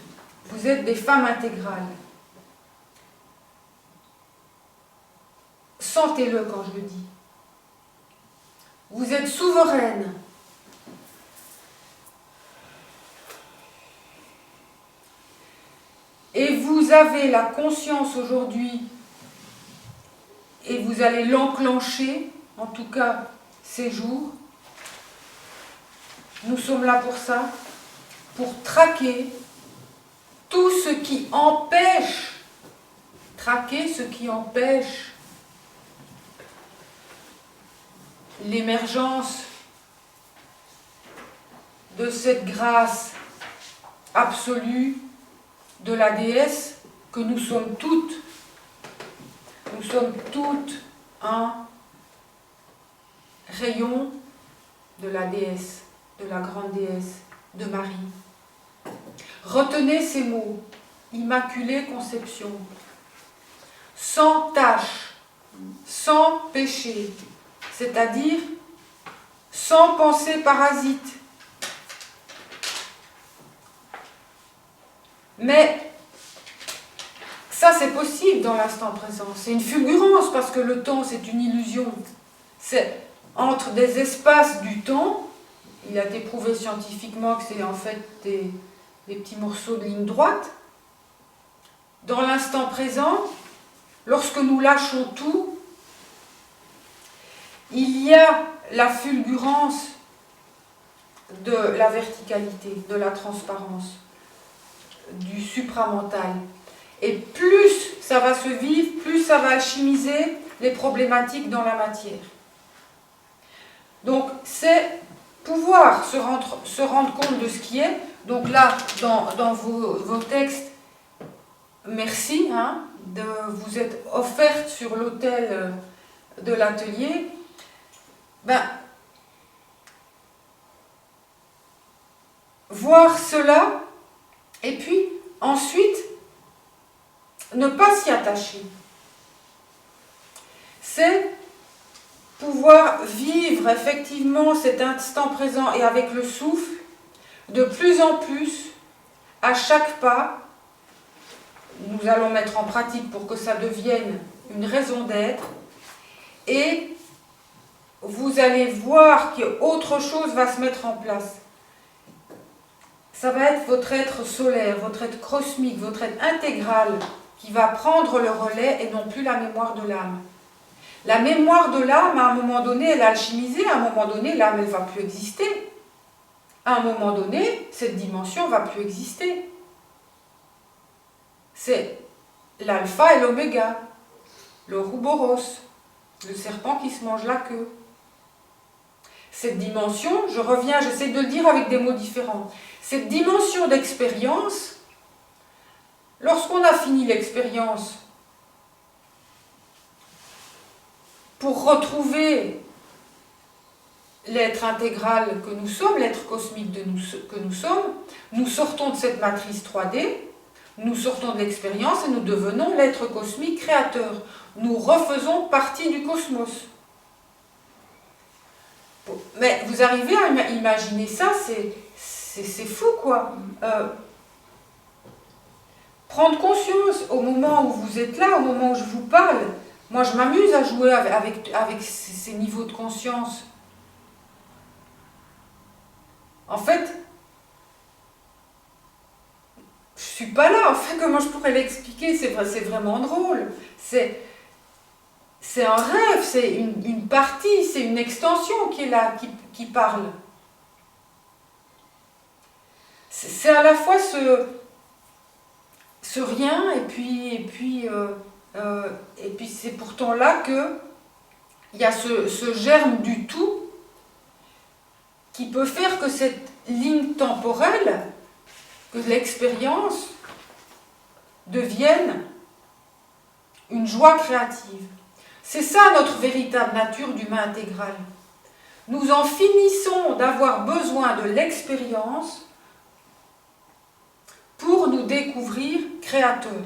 vous êtes des femmes intégrales. Sentez-le quand je le dis. Vous êtes souveraines. Et vous avez la conscience aujourd'hui, et vous allez l'enclencher, en tout cas ces jours. Nous sommes là pour ça, pour traquer tout ce qui empêche, l'émergence de cette grâce absolue de la déesse que nous sommes toutes. Nous sommes toutes un rayon de la déesse, de la grande déesse, de Marie. Retenez ces mots, Immaculée Conception, sans tache, sans péché, c'est-à-dire sans pensée parasite. Mais ça, c'est possible dans l'instant présent. C'est une fulgurance parce que le temps, c'est une illusion. C'est entre des espaces du temps. Il a été prouvé scientifiquement que c'est en fait des petits morceaux de ligne droite. Dans l'instant présent, lorsque nous lâchons tout, il y a la fulgurance de la verticalité, de la transparence, du supramental. Et plus ça va se vivre, plus ça va alchimiser les problématiques dans la matière. Donc c'est pouvoir se rendre compte de ce qui est. Donc là, dans vos textes, merci de vous être offerte sur l'autel de l'atelier. Voir cela, et puis ensuite, ne pas s'y attacher. C'est pouvoir vivre effectivement cet instant présent et avec le souffle, de plus en plus, à chaque pas, nous allons mettre en pratique pour que ça devienne une raison d'être. Et vous allez voir qu'autre chose va se mettre en place. Ça va être votre être solaire, votre être cosmique, votre être intégral qui va prendre le relais et non plus la mémoire de l'âme. La mémoire de l'âme, à un moment donné, elle est alchimisée, à un moment donné, l'âme, elle ne va plus exister. À un moment donné, cette dimension ne va plus exister. C'est l'alpha et l'oméga, le Ouroboros, le serpent qui se mange la queue. Cette dimension, je reviens, j'essaie de le dire avec des mots différents, cette dimension d'expérience, lorsqu'on a fini l'expérience, pour retrouver l'être intégral que nous sommes, l'être cosmique que nous sommes, nous sortons de cette matrice 3D, nous sortons de l'expérience et nous devenons l'être cosmique créateur. Nous refaisons partie du cosmos. Mais vous arrivez à imaginer ça, c'est fou quoi. Prendre conscience au moment où vous êtes là, au moment où je vous parle, moi je m'amuse à jouer avec ces niveaux de conscience. En fait, je suis pas là, enfin comment je pourrais l'expliquer, c'est vraiment drôle. C'est un rêve, c'est une partie, c'est une extension qui est là, qui parle. C'est à la fois ce rien et puis c'est pourtant là que il y a ce germe du tout qui peut faire que cette ligne temporelle, que l'expérience devienne une joie créative. C'est ça notre véritable nature d'humain intégral. Nous en finissons d'avoir besoin de l'expérience pour nous découvrir créateurs.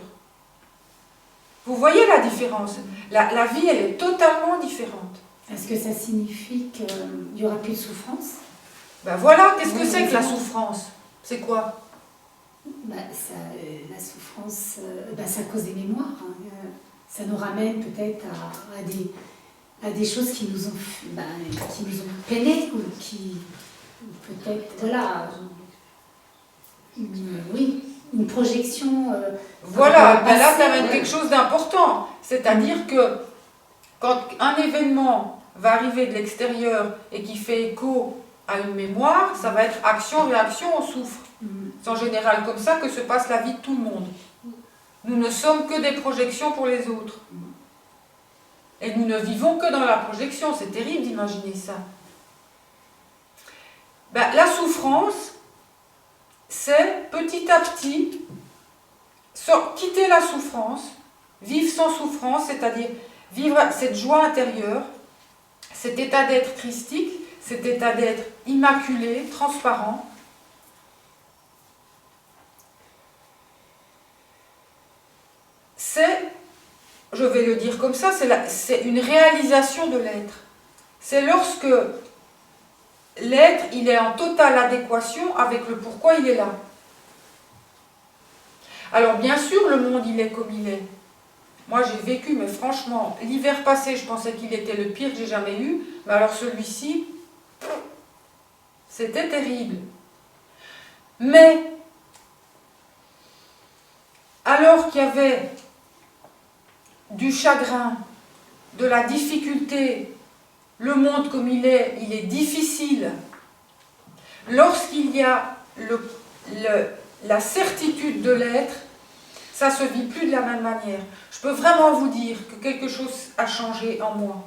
Vous voyez la différence? La vie, elle est totalement différente. Est-ce que ça signifie qu'il n'y aura plus de souffrance? Ben voilà, qu'est-ce que c'est que la souffrance? C'est quoi? La souffrance, c'est à cause des mémoires. Ça nous ramène peut-être à des choses qui nous ont peinés, ou qui peut-être, voilà, oui, une projection. Voilà, ben là, ça va être quelque chose d'important. C'est-à-dire que quand un événement va arriver de l'extérieur et qui fait écho à une mémoire, ça va être action-réaction, on souffre. C'est en général comme ça que se passe la vie de tout le monde. Nous ne sommes que des projections pour les autres. Et nous ne vivons que dans la projection. C'est terrible d'imaginer ça. Ben, la souffrance, c'est petit à petit quitter la souffrance, vivre sans souffrance, c'est-à-dire vivre cette joie intérieure, cet état d'être christique, cet état d'être immaculé, transparent. C'est, je vais le dire comme ça, c'est une réalisation de l'être. C'est lorsque l'être, il est en totale adéquation avec le pourquoi il est là. Alors bien sûr, le monde, il est comme il est. Moi, j'ai vécu, mais franchement, l'hiver passé, je pensais qu'il était le pire que j'ai jamais eu, mais alors celui-ci, c'était terrible. Mais, alors qu'il y avait du chagrin, de la difficulté, le monde comme il est difficile. Lorsqu'il y a la certitude de l'être, ça se vit plus de la même manière. Je peux vraiment vous dire que quelque chose a changé en moi.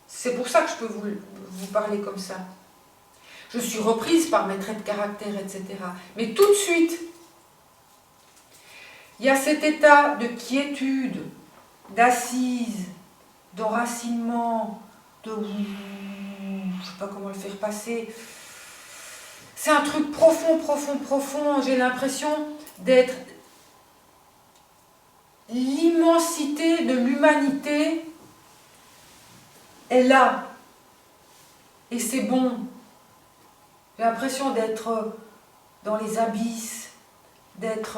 C'est pour ça que je peux vous parler comme ça. Je suis reprise par mes traits de caractère, etc. Mais tout de suite, il y a cet état de quiétude, d'assise, d'enracinement, je ne sais pas comment le faire passer. C'est un truc profond, profond, profond. J'ai l'impression d'être l'immensité de l'humanité est là. Et c'est bon. J'ai l'impression d'être dans les abysses, d'être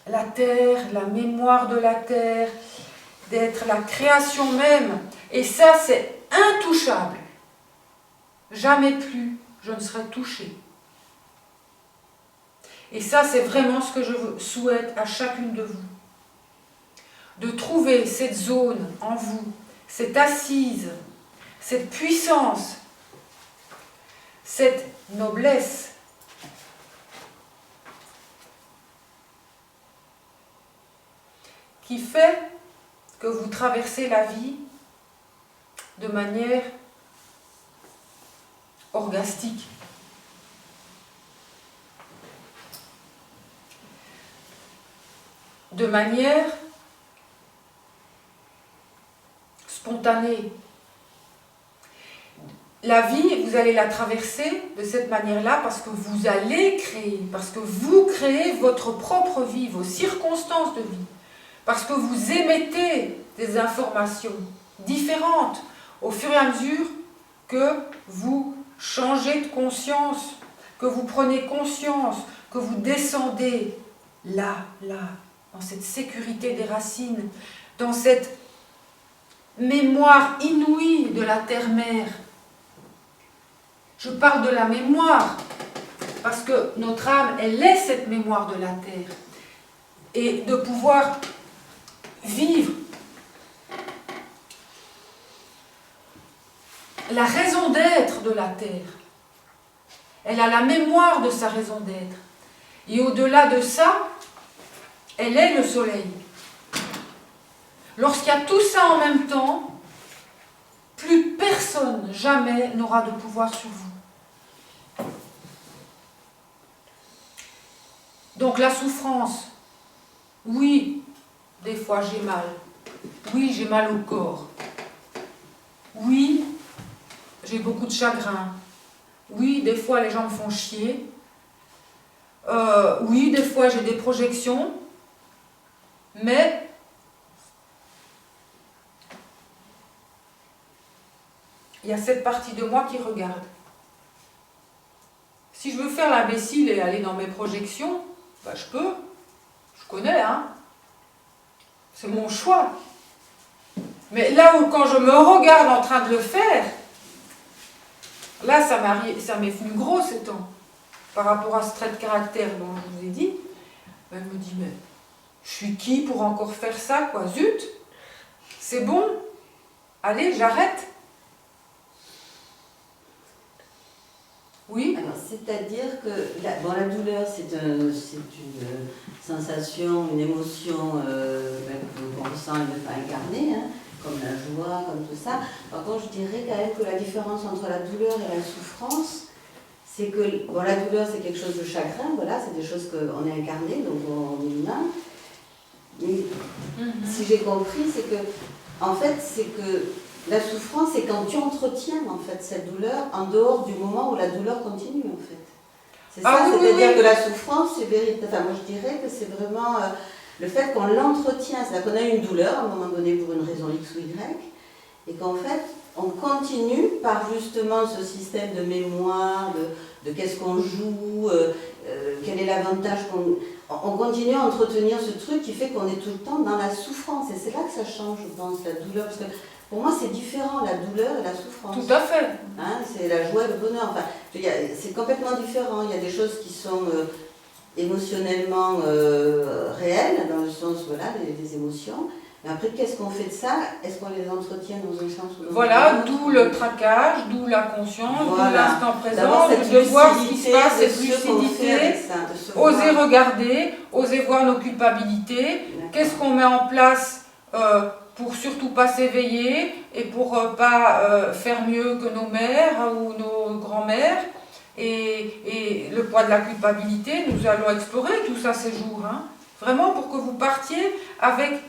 la terre, la mémoire de la terre, d'être la création même. Et ça, c'est intouchable. Jamais plus je ne serai touchée. Et ça, c'est vraiment ce que je souhaite à chacune de vous. De trouver cette zone en vous, cette assise, cette puissance, cette noblesse qui fait que vous traversez la vie de manière orgastique. De manière spontanée. La vie, vous allez la traverser de cette manière-là parce que vous allez créer, parce que vous créez votre propre vie, vos circonstances de vie, parce que vous émettez des informations différentes au fur et à mesure que vous changez de conscience, que vous prenez conscience, que vous descendez là, dans cette sécurité des racines, dans cette mémoire inouïe de la terre-mère. Je parle de la mémoire, parce que notre âme, elle est cette mémoire de la terre. Et de pouvoir vivre la raison d'être de la terre. Elle a la mémoire de sa raison d'être. Et au-delà de ça, elle est le soleil. Lorsqu'il y a tout ça en même temps, plus personne, jamais, n'aura de pouvoir sur vous. Donc la souffrance, oui, des fois j'ai mal. Oui, j'ai mal au corps. Oui, j'ai beaucoup de chagrin. Oui, des fois les gens me font chier. Oui, des fois j'ai des projections. Mais il y a cette partie de moi qui regarde. Si je veux faire l'imbécile et aller dans mes projections, ben je peux. Je connais, hein. C'est mon choix. Mais là où quand je me regarde en train de le faire, là ça m'est venu gros ces temps. Par rapport à ce trait de caractère dont je vous ai dit, ben, je me dis, mais je suis qui pour encore faire ça, quoi? Zut! C'est bon. Allez, j'arrête. Oui. Alors, c'est-à-dire que la douleur, c'est une sensation, une émotion qu'on ressent et ne pas incarner, hein, comme la joie, comme tout ça. Par contre, je dirais quand même que la différence entre la douleur et la souffrance, c'est que la douleur, c'est quelque chose de chagrin, voilà, c'est des choses qu'on est incarné, donc on est humain. Mais si j'ai compris, c'est que, en fait, c'est que la souffrance, c'est quand tu entretiens, en fait, cette douleur en dehors du moment où la douleur continue, en fait. C'est ça, c'est-à-dire que la souffrance, c'est véritable. Enfin, moi, je dirais que c'est vraiment le fait qu'on l'entretient. C'est-à-dire qu'on a une douleur, à un moment donné, pour une raison X ou Y, et qu'en fait, on continue par justement ce système de mémoire, de qu'est-ce qu'on joue, quel est l'avantage qu'on... On continue à entretenir ce truc qui fait qu'on est tout le temps dans la souffrance. Et c'est là que ça change, je pense, la douleur. Parce que pour moi, c'est différent, la douleur et la souffrance. Tout à fait. Hein, c'est la joie et le bonheur. Enfin, c'est complètement différent. Il y a des choses qui sont émotionnellement réelles, dans le sens, voilà, des émotions. Mais après, qu'est-ce qu'on fait de ça? Est-ce qu'on les entretient dans un sens ou dans voilà, un autre? d'où le traquage, d'où la conscience, voilà. D'où l'instant présent, de voir ce qui se passe, cette lucidité, oser regarder, oser voir nos culpabilités, qu'est-ce qu'on met en place pour surtout pas s'éveiller et pour pas faire mieux que nos mères ou nos grands-mères. Et le poids de la culpabilité, nous allons explorer tout ça ces jours. Hein. Vraiment pour que vous partiez avec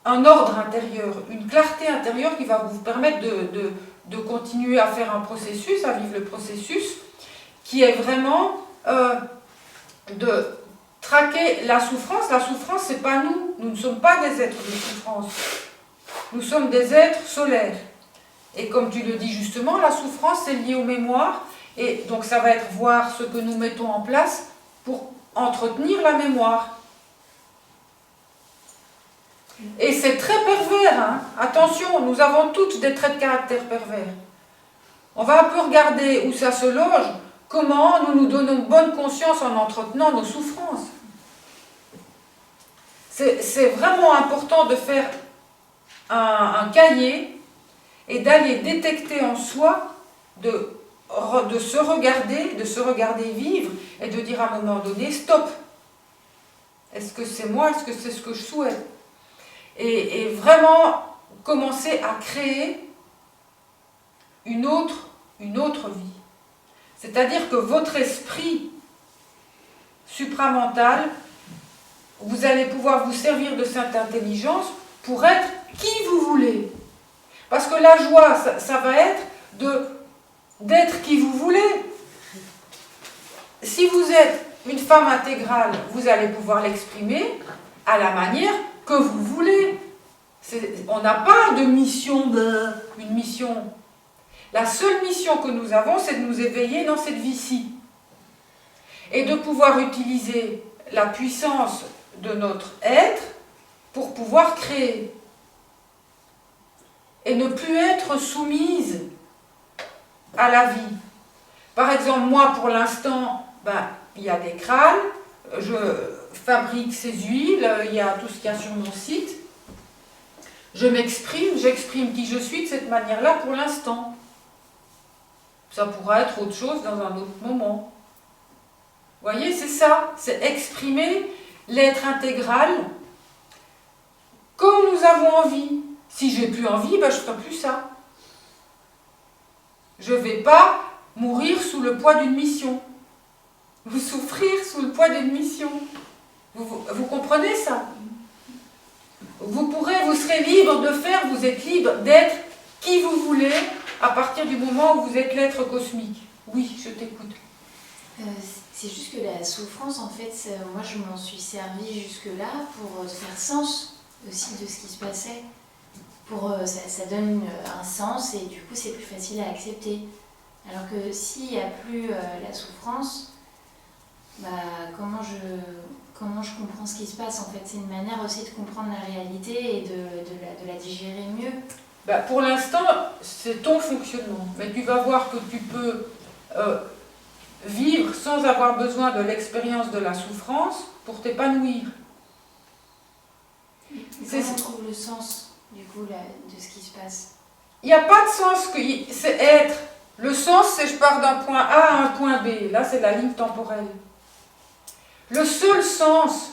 un ordre intérieur, une clarté intérieure qui va vous permettre de continuer à faire un processus, à vivre le processus, qui est vraiment de traquer la souffrance. La souffrance, c'est pas nous. Nous ne sommes pas des êtres de souffrance. Nous sommes des êtres solaires. Et comme tu le dis justement, la souffrance, c'est lié aux mémoires. Et donc ça va être voir ce que nous mettons en place pour entretenir la mémoire. Et c'est très pervers, hein. Attention, nous avons toutes des traits de caractère pervers. On va un peu regarder où ça se loge, comment nous nous donnons bonne conscience en entretenant nos souffrances. C'est vraiment important de faire un cahier et d'aller détecter en soi, de se regarder vivre et de dire à un moment donné, stop. Est-ce que c'est moi? Est-ce que c'est ce que je souhaite? Et vraiment commencer à créer une autre vie. C'est-à-dire que votre esprit supramental, vous allez pouvoir vous servir de cette intelligence pour être qui vous voulez. Parce que la joie, ça va être d'être qui vous voulez. Si vous êtes une femme intégrale, vous allez pouvoir l'exprimer à la manière que vous voulez. On n'a pas de mission, une mission. La seule mission que nous avons, c'est de nous éveiller dans cette vie-ci. Et de pouvoir utiliser la puissance de notre être pour pouvoir créer. Et ne plus être soumise à la vie. Par exemple, moi, pour l'instant, il y a des crânes, je fabrique ces huiles, il y a tout ce qu'il y a sur mon site. Je m'exprime, j'exprime qui je suis de cette manière-là pour l'instant. Ça pourra être autre chose dans un autre moment. Vous voyez, c'est ça, c'est exprimer l'être intégral comme nous avons envie. Si j'ai plus envie, je ne ferai plus ça. Je ne vais pas mourir sous le poids d'une mission. Vous souffrir sous le poids d'une mission. Vous comprenez ça? Vous serez libre de faire, vous êtes libre d'être qui vous voulez à partir du moment où vous êtes l'être cosmique. Oui, je t'écoute. C'est juste que la souffrance, en fait, moi je m'en suis servie jusque-là pour faire sens aussi de ce qui se passait. Ça donne un sens et du coup c'est plus facile à accepter. Alors que s'il n'y a plus la souffrance, comment je comprends ce qui se passe en fait? C'est une manière aussi de comprendre la réalité et de la digérer mieux. Pour l'instant, c'est ton fonctionnement. Mais tu vas voir que tu peux vivre sans avoir besoin de l'expérience de la souffrance pour t'épanouir. Comment on trouve le sens du coup de ce qui se passe? Il n'y a pas de sens, c'est être. Le sens, c'est je pars d'un point A à un point B. Là, c'est la ligne temporelle. Le seul sens,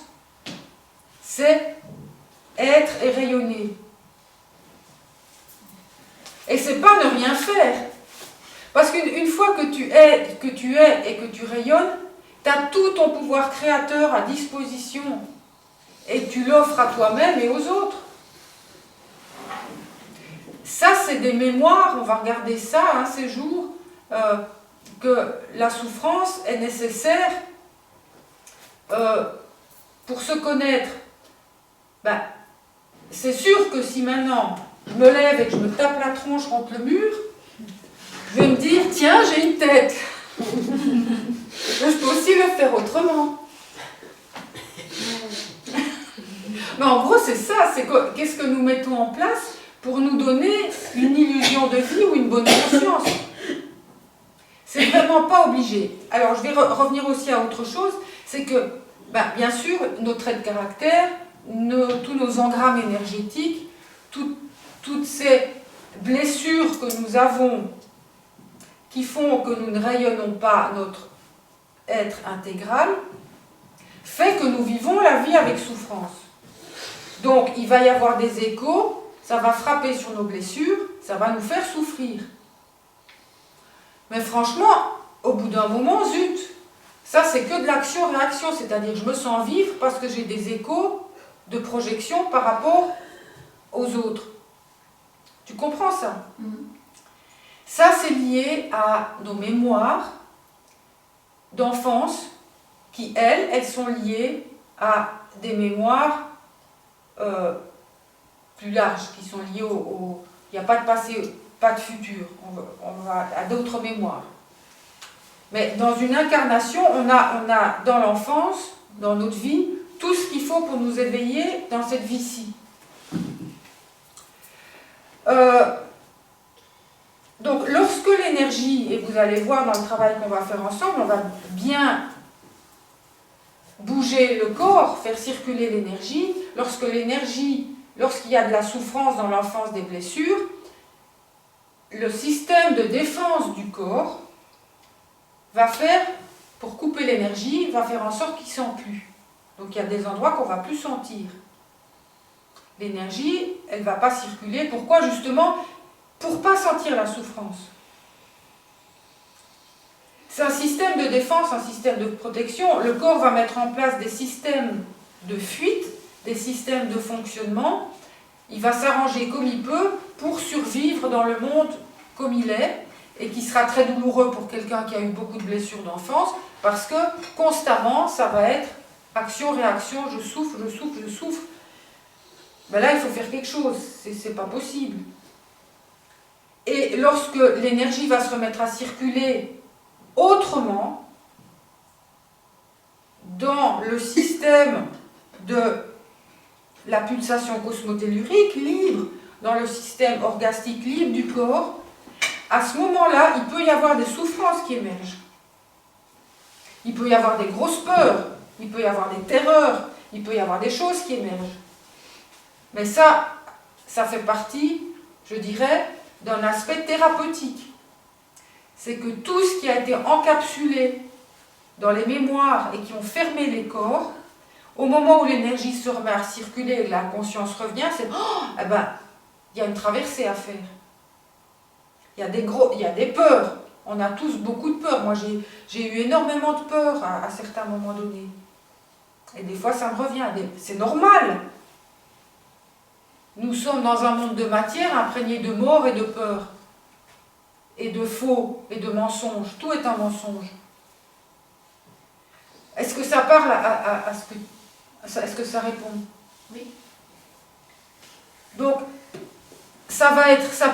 c'est être et rayonner. Et c'est pas ne rien faire. Parce qu'une fois que tu es et que tu rayonnes, tu as tout ton pouvoir créateur à disposition. Et tu l'offres à toi-même et aux autres. Ça, c'est des mémoires, on va regarder ça, ces jours, que la souffrance est nécessaire pour se connaître. C'est sûr que si maintenant je me lève et que je me tape la tronche contre le mur, je vais me dire, tiens, j'ai une tête. Je peux aussi le faire autrement. Mais en gros, c'est ça, qu'est-ce que nous mettons en place pour nous donner une illusion de vie ou une bonne conscience. C'est vraiment pas obligé. Alors, je vais revenir aussi à autre chose, c'est que, bien sûr, nos traits de caractère, tous nos engrammes énergétiques, toutes ces blessures que nous avons qui font que nous ne rayonnons pas notre être intégral, fait que nous vivons la vie avec souffrance. Donc, il va y avoir des échos, ça va frapper sur nos blessures, ça va nous faire souffrir. Mais franchement, au bout d'un moment, zut, ça c'est que de l'action-réaction, c'est-à-dire que je me sens vivre parce que j'ai des échos de projection par rapport aux autres. Tu comprends ça? Ça, c'est lié à nos mémoires d'enfance qui, elles sont liées à des mémoires plus larges, qui sont liées il n'y a pas de passé, pas de futur, on va à d'autres mémoires. Mais dans une incarnation, on a dans l'enfance, dans notre vie, tout ce qu'il faut pour nous éveiller dans cette vie-ci. Donc, lorsque l'énergie, et vous allez voir dans le travail qu'on va faire ensemble, on va bien bouger le corps, faire circuler l'énergie. Lorsqu'il y a de la souffrance dans l'enfance, des blessures, le système de défense du corps va faire, pour couper l'énergie, va faire en sorte qu'il ne sent plus. Donc il y a des endroits qu'on ne va plus sentir. L'énergie, elle ne va pas circuler. Pourquoi? Justement, pour ne pas sentir la souffrance. C'est un système de défense, un système de protection. Le corps va mettre en place des systèmes de fuite, des systèmes de fonctionnement. Il va s'arranger comme il peut pour survivre dans le monde comme il est, et qui sera très douloureux pour quelqu'un qui a eu beaucoup de blessures d'enfance, parce que constamment, ça va être action-réaction, je souffre, je souffre, je souffre. Ben là, il faut faire quelque chose, c'est pas possible. Et lorsque l'énergie va se remettre à circuler autrement, dans le système de la pulsation cosmotellurique libre, dans le système orgastique libre du corps, à ce moment-là, il peut y avoir des souffrances qui émergent. Il peut y avoir des grosses peurs, il peut y avoir des terreurs, il peut y avoir des choses qui émergent. Mais ça fait partie, je dirais, d'un aspect thérapeutique. C'est que tout ce qui a été encapsulé dans les mémoires et qui ont fermé les corps, au moment où l'énergie se remet à circuler et que la conscience revient, c'est eh ben, il y a une traversée à faire. Il y a des peurs. On a tous beaucoup de peurs. Moi, j'ai eu énormément de peurs à certains moments donnés. Et des fois, ça me revient. C'est normal. Nous sommes dans un monde de matière imprégné de mort et de peur. Et de faux et de mensonges. Tout est un mensonge. Est-ce que ça parle à ce que... Est-ce que ça répond? Oui. Donc, ça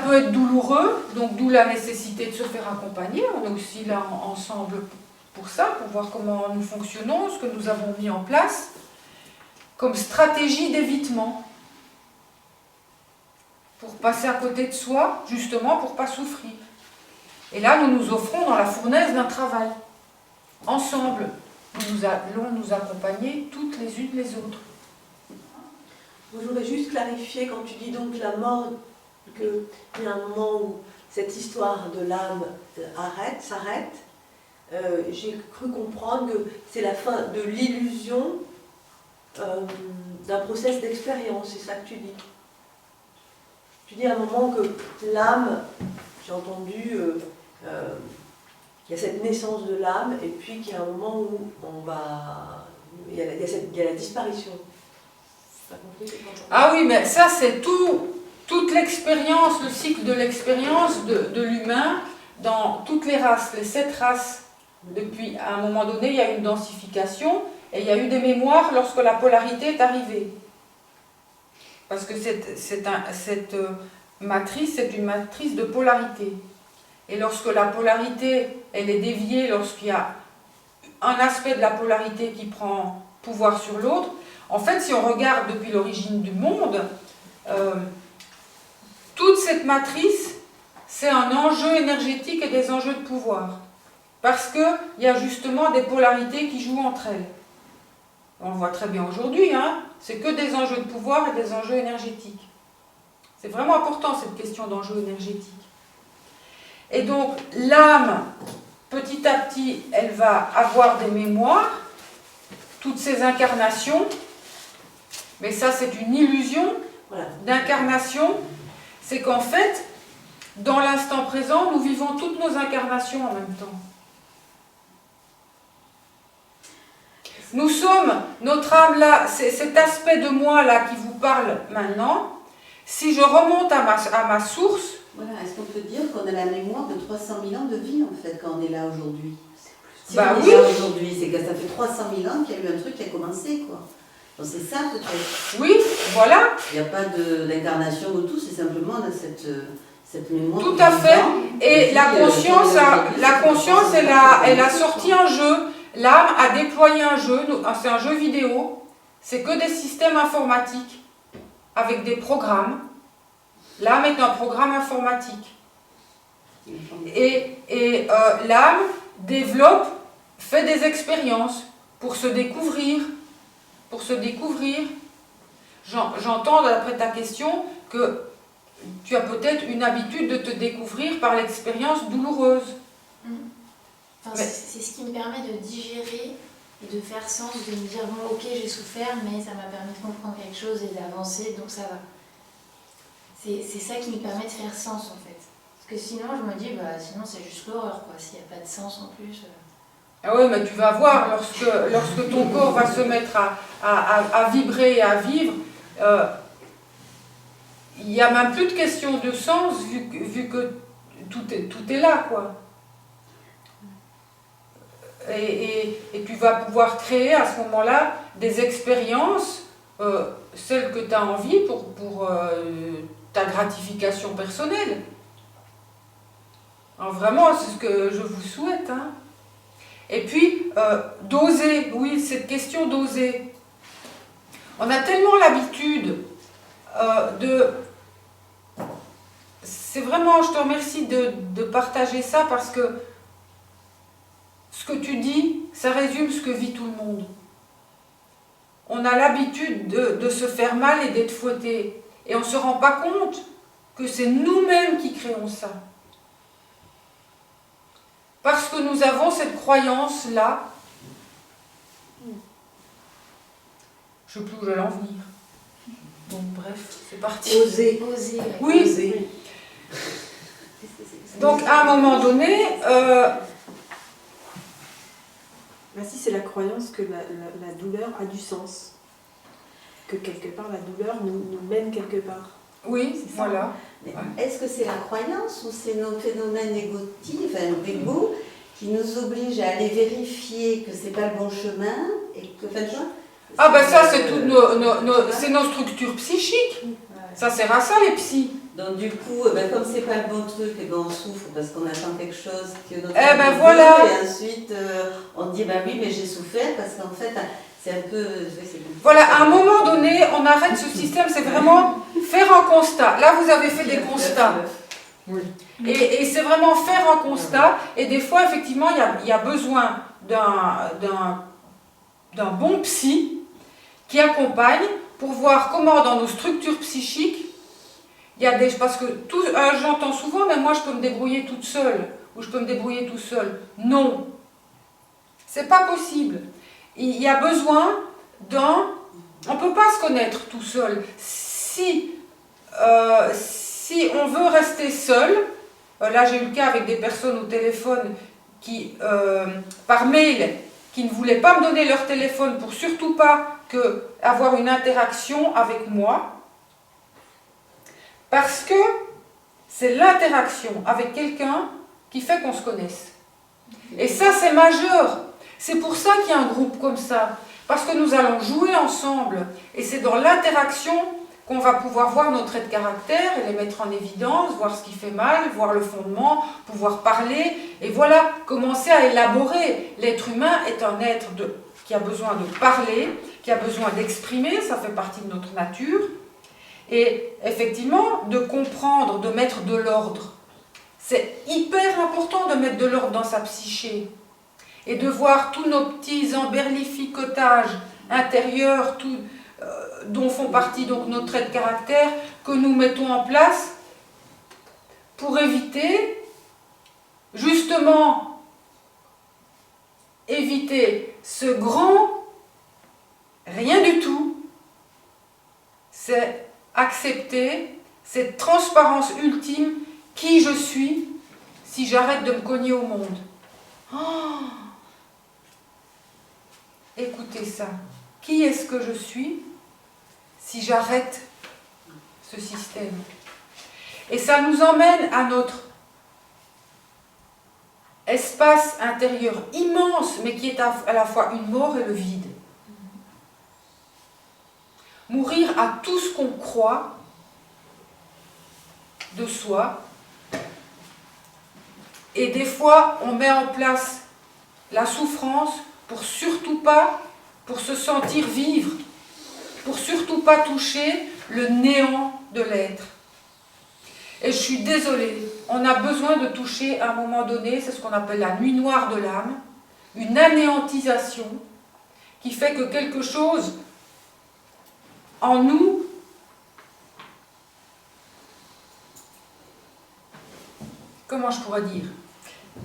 peut être douloureux, donc d'où la nécessité de se faire accompagner. On est aussi là ensemble pour ça, pour voir comment nous fonctionnons, ce que nous avons mis en place comme stratégie d'évitement. Pour passer à côté de soi, justement, pour ne pas souffrir. Et là, nous nous offrons dans la fournaise d'un travail. Ensemble, nous allons nous accompagner toutes les unes les autres. Je voudrais juste clarifier, quand tu dis donc la mort, qu'il y a un moment où cette histoire de l'âme s'arrête, j'ai cru comprendre que c'est la fin de l'illusion d'un process d'expérience, c'est ça que tu dis. Tu dis à un moment que l'âme, j'ai entendu, il y a cette naissance de l'âme, et puis qu'il y a un moment où il y a la disparition. Ah oui, mais ça c'est toute l'expérience, le cycle de l'expérience de l'humain dans toutes les races, les 7 races. Depuis, à un moment donné, il y a eu une densification et il y a eu des mémoires lorsque la polarité est arrivée. Parce que cette matrice, c'est une matrice de polarité. Et lorsque la polarité, elle est déviée, lorsqu'il y a un aspect de la polarité qui prend pouvoir sur l'autre, en fait, si on regarde depuis l'origine du monde, toute cette matrice, c'est un enjeu énergétique et des enjeux de pouvoir. Parce qu'il y a justement des polarités qui jouent entre elles. On le voit très bien aujourd'hui, hein, c'est que des enjeux de pouvoir et des enjeux énergétiques. C'est vraiment important cette question d'enjeux énergétiques. Et donc l'âme, petit à petit, elle va avoir des mémoires, toutes ces incarnations, mais ça c'est une illusion d'incarnation, c'est qu'en fait, dans l'instant présent, nous vivons toutes nos incarnations en même temps. Nous sommes, notre âme là, c'est cet aspect de moi là qui vous parle maintenant. Si je remonte à ma source... Voilà, est-ce qu'on peut dire qu'on a la mémoire de 300 000 ans de vie en fait quand on est là aujourd'hui? Si bah on oui. est là aujourd'hui, c'est que ça fait 300 000 ans qu'il y a eu un truc qui a commencé quoi. Donc c'est ça le truc. Oui, voilà. Il n'y a pas d'incarnation ou tout, c'est simplement cette cette mémoire. Tout à fait. Et la la conscience, elle a sorti un jeu. L'âme a déployé un jeu. C'est un jeu vidéo. C'est que des systèmes informatiques avec des programmes. L'âme est un programme informatique. Et l'âme développe, fait des expériences pour se découvrir. J'entends d'après ta question que tu as peut-être une habitude de te découvrir par l'expérience douloureuse. Enfin, c'est ce qui me permet de digérer et de faire sens, de me dire bon ok j'ai souffert mais ça m'a permis de comprendre quelque chose et d'avancer donc ça va. C'est ça qui me permet de faire sens en fait. Parce que sinon je me dis sinon c'est juste l'horreur quoi, s'il n'y a pas de sens en plus. Ah ouais, mais tu vas voir, lorsque ton corps va se mettre à vibrer et à vivre, il n'y a même plus de question de sens vu que tout est là, quoi. Et tu vas pouvoir créer à ce moment-là des expériences, celles que tu as envie pour ta gratification personnelle. Alors vraiment, c'est ce que je vous souhaite, hein. Et puis, d'oser, oui, cette question d'oser. On a tellement l'habitude C'est vraiment, je te remercie de partager ça parce que ce que tu dis, ça résume ce que vit tout le monde. On a l'habitude de se faire mal et d'être fouetté. Et on ne se rend pas compte que c'est nous-mêmes qui créons ça. Parce que nous avons cette croyance-là. Je ne sais plus où j'allais en venir. Donc bref, c'est parti. Oser. Oui. Oser. Donc à un moment donné, Si c'est la croyance que la douleur a du sens. Que quelque part la douleur nous mène quelque part. oui, C'est ça. voilà. Mais est-ce que c'est la croyance ou c'est nos phénomènes d'égo qui nous obligent à aller vérifier que c'est pas le bon chemin et que Ah ben ça c'est toutes nos structures psychiques. Ça sert à ça les psys. Donc du coup, comme c'est pas le bon truc, on souffre parce qu'on attend quelque chose que notre voilà. Et ensuite on dit oui mais j'ai souffert parce qu'en fait c'est un peu. Voilà, à un moment donné, on arrête ce système, c'est vraiment faire un constat. Là vous avez fait des constats. Oui. Et c'est vraiment faire un constat. Et des fois effectivement il y a besoin d'un bon psy qui accompagne pour voir comment dans nos structures psychiques il y a des... Parce que j'entends souvent, mais moi je peux me débrouiller toute seule, ou je peux me débrouiller tout seul. Non, c'est pas possible. Il y a besoin on ne peut pas se connaître tout seul. Si on veut rester seul, là j'ai eu le cas avec des personnes au téléphone qui, par mail, qui ne voulaient pas me donner leur téléphone pour surtout pas avoir une interaction avec moi. Parce que c'est l'interaction avec quelqu'un qui fait qu'on se connaisse. Et ça, c'est majeur. C'est pour ça qu'il y a un groupe comme ça. Parce que nous allons jouer ensemble. Et c'est dans l'interaction qu'on va pouvoir voir nos traits de caractère et les mettre en évidence, voir ce qui fait mal, voir le fondement, pouvoir parler. Et voilà, commencer à élaborer. L'être humain est un être qui a besoin de parler, qui a besoin d'exprimer, ça fait partie de notre nature. Et effectivement, de comprendre, de mettre de l'ordre. C'est hyper important de mettre de l'ordre dans sa psyché. Et de voir tous nos petits emberlificotages intérieurs, dont font partie donc nos traits de caractère, que nous mettons en place pour éviter, justement, ce grand rien du tout. C'est accepter cette transparence ultime, qui je suis, si j'arrête de me cogner au monde. Oh, écoutez ça. Qui est-ce que je suis si j'arrête ce système? Et ça nous emmène à notre espace intérieur immense, mais qui est à la fois une mort et le vide. Mourir à tout ce qu'on croit de soi, Et des fois, on met en place la souffrance pour surtout pas, pour se sentir vivre, pour surtout pas toucher le néant de l'être. Et je suis désolée, on a besoin de toucher à un moment donné, c'est ce qu'on appelle la nuit noire de l'âme, une anéantisation qui fait que quelque chose en nous comment je pourrais dire,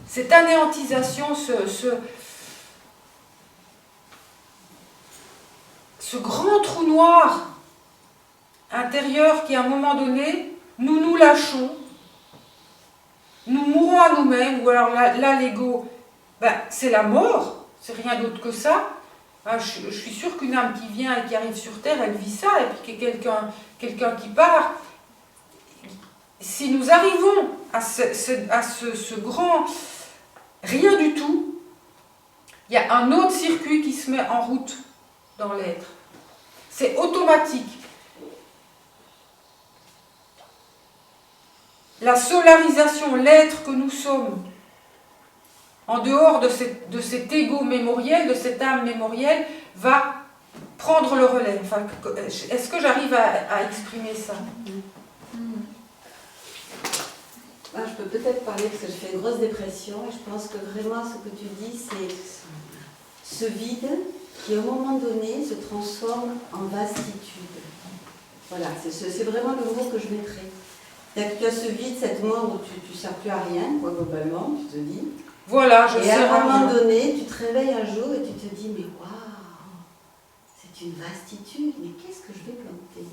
cette anéantisation, ce grand trou noir intérieur qui à un moment donné, nous lâchons, nous mourons à nous-mêmes, ou alors là l'ego, c'est la mort, c'est rien d'autre que ça. Je suis sûre qu'une âme qui vient et qui arrive sur Terre, elle vit ça, et puis qu'il y a quelqu'un qui part. Si nous arrivons à ce grand rien du tout, il y a un autre circuit qui se met en route dans l'être. C'est automatique. La solarisation, l'être que nous sommes, en dehors de cet ego mémoriel, de cette âme mémorielle, va prendre le relais. Enfin, est-ce que j'arrive à exprimer ça? Je peux peut-être parler parce que je fais une grosse dépression et je pense que vraiment ce que tu dis, c'est ce vide qui, au moment donné, se transforme en vastitude. Voilà, c'est vraiment le mot que je mettrais. C'est-à-dire que tu as ce vide, cette mort où tu ne sers plus à rien, quoi, globalement, tu te dis. Voilà, et à un moment donné, tu te réveilles un jour et tu te dis, mais waouh, c'est une vastitude, mais qu'est-ce que je vais planter?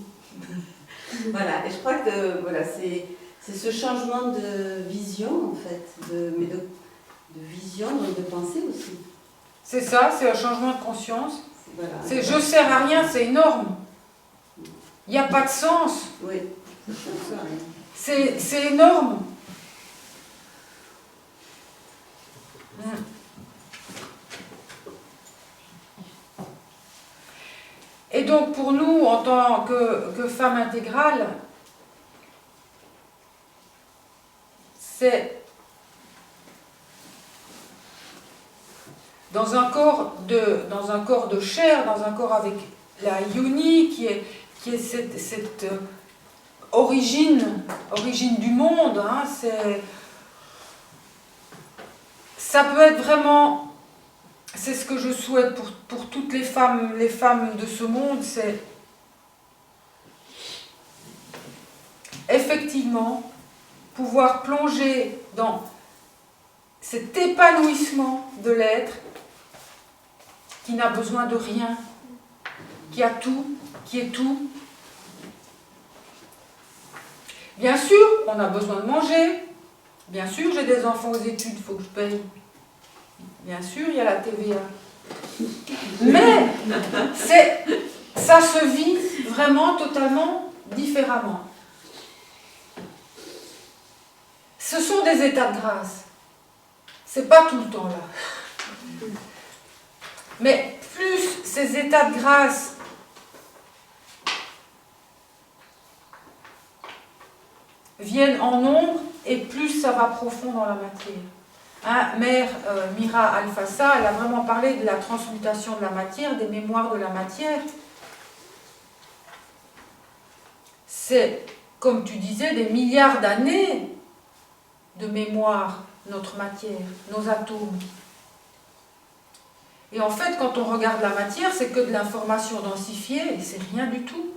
Voilà, et je crois que voilà, c'est ce changement de vision, en fait, mais de vision, donc de pensée aussi. C'est ça, c'est un changement de conscience. Voilà. C'est je sers à rien, c'est énorme. Il n'y a pas de sens. Oui, c'est énorme. Et donc pour nous, en tant que femmes intégrales, c'est dans un corps de chair, dans un corps avec la yoni, qui est cette origine du monde, hein, ça peut être vraiment, c'est ce que je souhaite pour toutes les femmes de ce monde, c'est effectivement pouvoir plonger dans cet épanouissement de l'être qui n'a besoin de rien, qui a tout, qui est tout. Bien sûr, on a besoin de manger. Bien sûr, j'ai des enfants aux études, il faut que je paye. Bien sûr, il y a la TVA. Mais ça se vit vraiment totalement différemment. Ce sont des états de grâce. C'est pas tout le temps là. Mais plus ces états de grâce viennent en nombre, et plus ça va profond dans la matière. Hein, Mère Mira Alfassa, elle a vraiment parlé de la transmutation de la matière, des mémoires de la matière. C'est, comme tu disais, des milliards d'années de mémoire, notre matière, nos atomes. Et en fait, quand on regarde la matière, c'est que de l'information densifiée, et c'est rien du tout.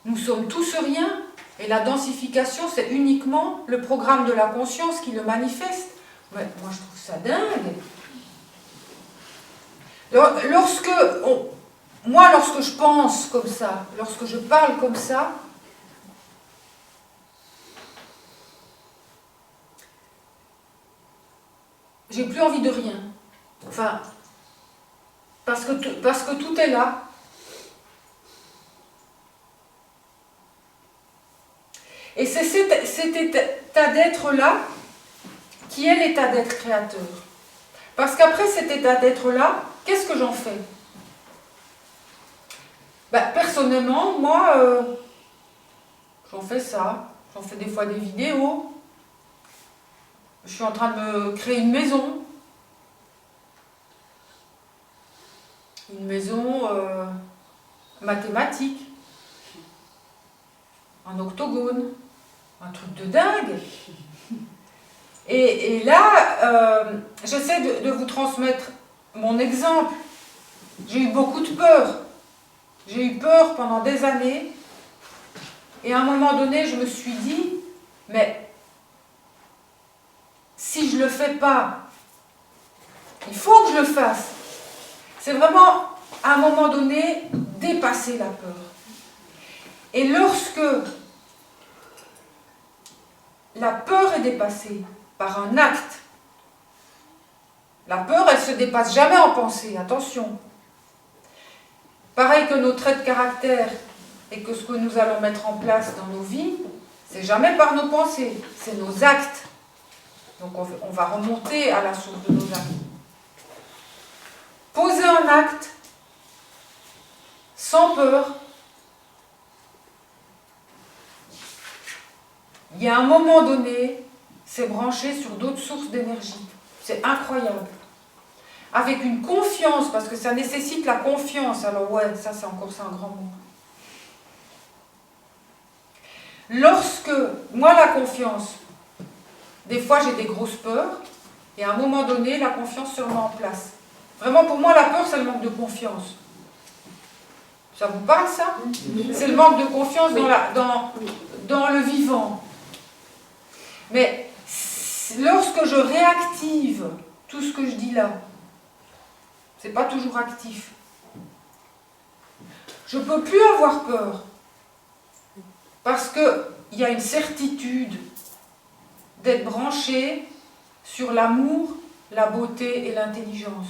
Nous sommes tous rien, et la densification, c'est uniquement le programme de la conscience qui le manifeste. Ouais, moi, je trouve ça dingue. Lorsque je pense comme ça, lorsque je parle comme ça, j'ai plus envie de rien. Enfin, parce que tout est là. Et c'est cet état d'être-là qui est l'état d'être créateur. Parce qu'après cet état d'être-là, qu'est-ce que j'en fais? Personnellement, moi, j'en fais ça. J'en fais des fois des vidéos. je suis en train de me créer une maison. Une maison mathématique, en octogone, un truc de dingue. Et là, j'essaie de vous transmettre mon exemple. J'ai eu beaucoup de peur. J'ai eu peur pendant des années. Et à un moment donné, je me suis dit, mais si je ne le fais pas, il faut que je le fasse. C'est vraiment, à un moment donné, dépasser la peur. Et lorsque la peur est dépassée par un acte, la peur, elle ne se dépasse jamais en pensée, attention. Pareil que nos traits de caractère et que ce que nous allons mettre en place dans nos vies, c'est jamais par nos pensées, c'est nos actes. Donc on va remonter à la source de nos actes. Poser un acte sans peur, il y a un moment donné, c'est branché sur d'autres sources d'énergie. C'est incroyable. Avec une confiance, parce que ça nécessite la confiance. Alors ouais, ça c'est un grand mot. Lorsque, moi la confiance, des fois j'ai des grosses peurs, et à un moment donné, la confiance se remet en place. Vraiment pour moi, la peur, c'est le manque de confiance. Ça vous parle ça? C'est le manque de confiance dans le vivant. Mais lorsque je réactive tout ce que je dis là, c'est pas toujours actif. Je ne peux plus avoir peur. Parce qu'il y a une certitude d'être branché sur l'amour, la beauté et l'intelligence.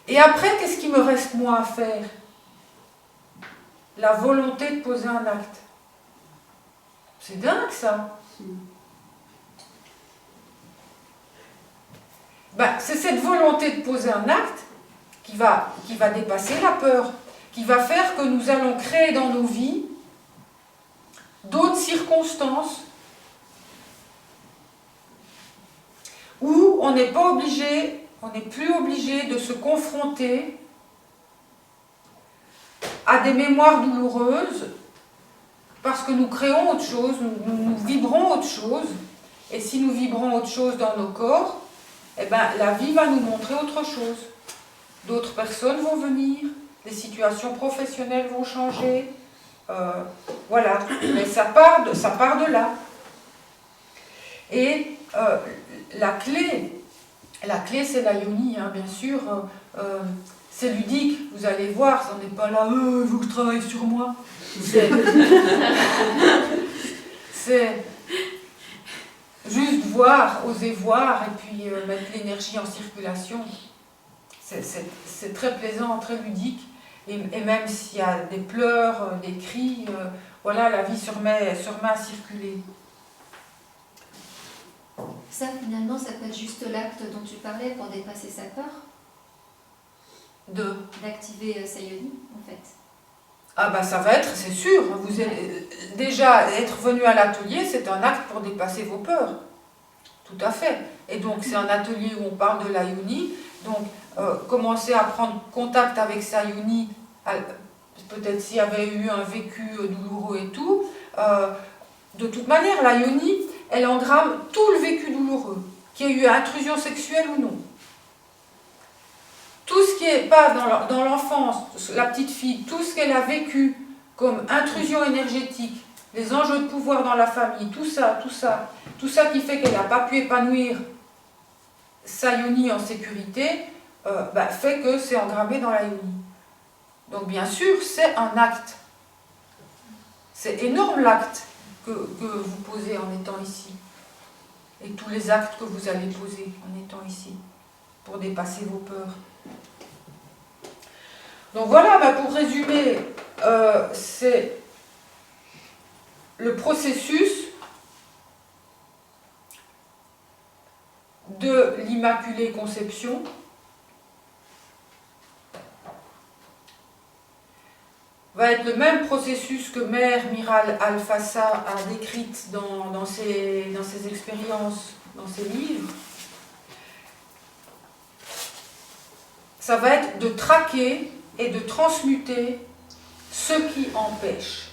Et après, qu'est-ce qu'il me reste moi à faire? La volonté de poser un acte. C'est dingue ça. C'est cette volonté de poser un acte qui va dépasser la peur, qui va faire que nous allons créer dans nos vies d'autres circonstances où on n'est pas obligé, on n'est plus obligé de se confronter à des mémoires douloureuses parce que nous créons autre chose, nous vibrons autre chose, et si nous vibrons autre chose dans nos corps, eh ben, la vie va nous montrer autre chose. D'autres personnes vont venir, des situations professionnelles vont changer, voilà, mais ça part de là. Et la clé c'est la yoni, hein, bien sûr, c'est ludique, vous allez voir, ça n'est pas là, il faut que je travaille sur moi. C'est juste voir, oser voir, et puis mettre l'énergie en circulation. C'est très plaisant, très ludique, et même s'il y a des pleurs, des cris, voilà, la vie se remet à circuler. Ça, finalement, ça peut être juste l'acte dont tu parlais pour dépasser sa peur. D'activer sa yoni, en fait. Ah bah ça va être, c'est sûr, vous êtes, déjà être venu à l'atelier, c'est un acte pour dépasser vos peurs. Tout à fait. Et donc c'est un atelier où on parle de la yoni, donc commencer à prendre contact avec sa yoni, peut-être s'il y avait eu un vécu douloureux et tout, de toute manière la yoni, elle engramme tout le vécu douloureux, qu'il y ait eu intrusion sexuelle ou non. Tout ce qui n'est pas dans l'enfance, la petite fille, tout ce qu'elle a vécu comme intrusion énergétique, les enjeux de pouvoir dans la famille, tout ça qui fait qu'elle n'a pas pu épanouir sa yoni en sécurité, fait que c'est engrammé dans la yoni. Donc bien sûr, c'est un acte. C'est énorme l'acte que vous posez en étant ici. Et tous les actes que vous allez poser en étant ici, pour dépasser vos peurs. Donc voilà, pour résumer, c'est le processus de l'Immaculée Conception va être le même processus que Mère Miral Alfassa a décrite dans ses expériences, dans ses livres. Ça va être de traquer et de transmuter ce qui empêche.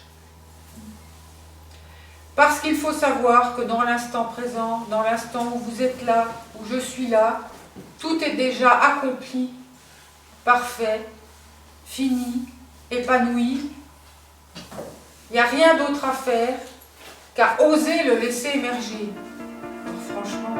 Parce qu'il faut savoir que dans l'instant présent, dans l'instant où vous êtes là, où je suis là, tout est déjà accompli, parfait, fini, épanoui. Il n'y a rien d'autre à faire qu'à oser le laisser émerger. Alors franchement,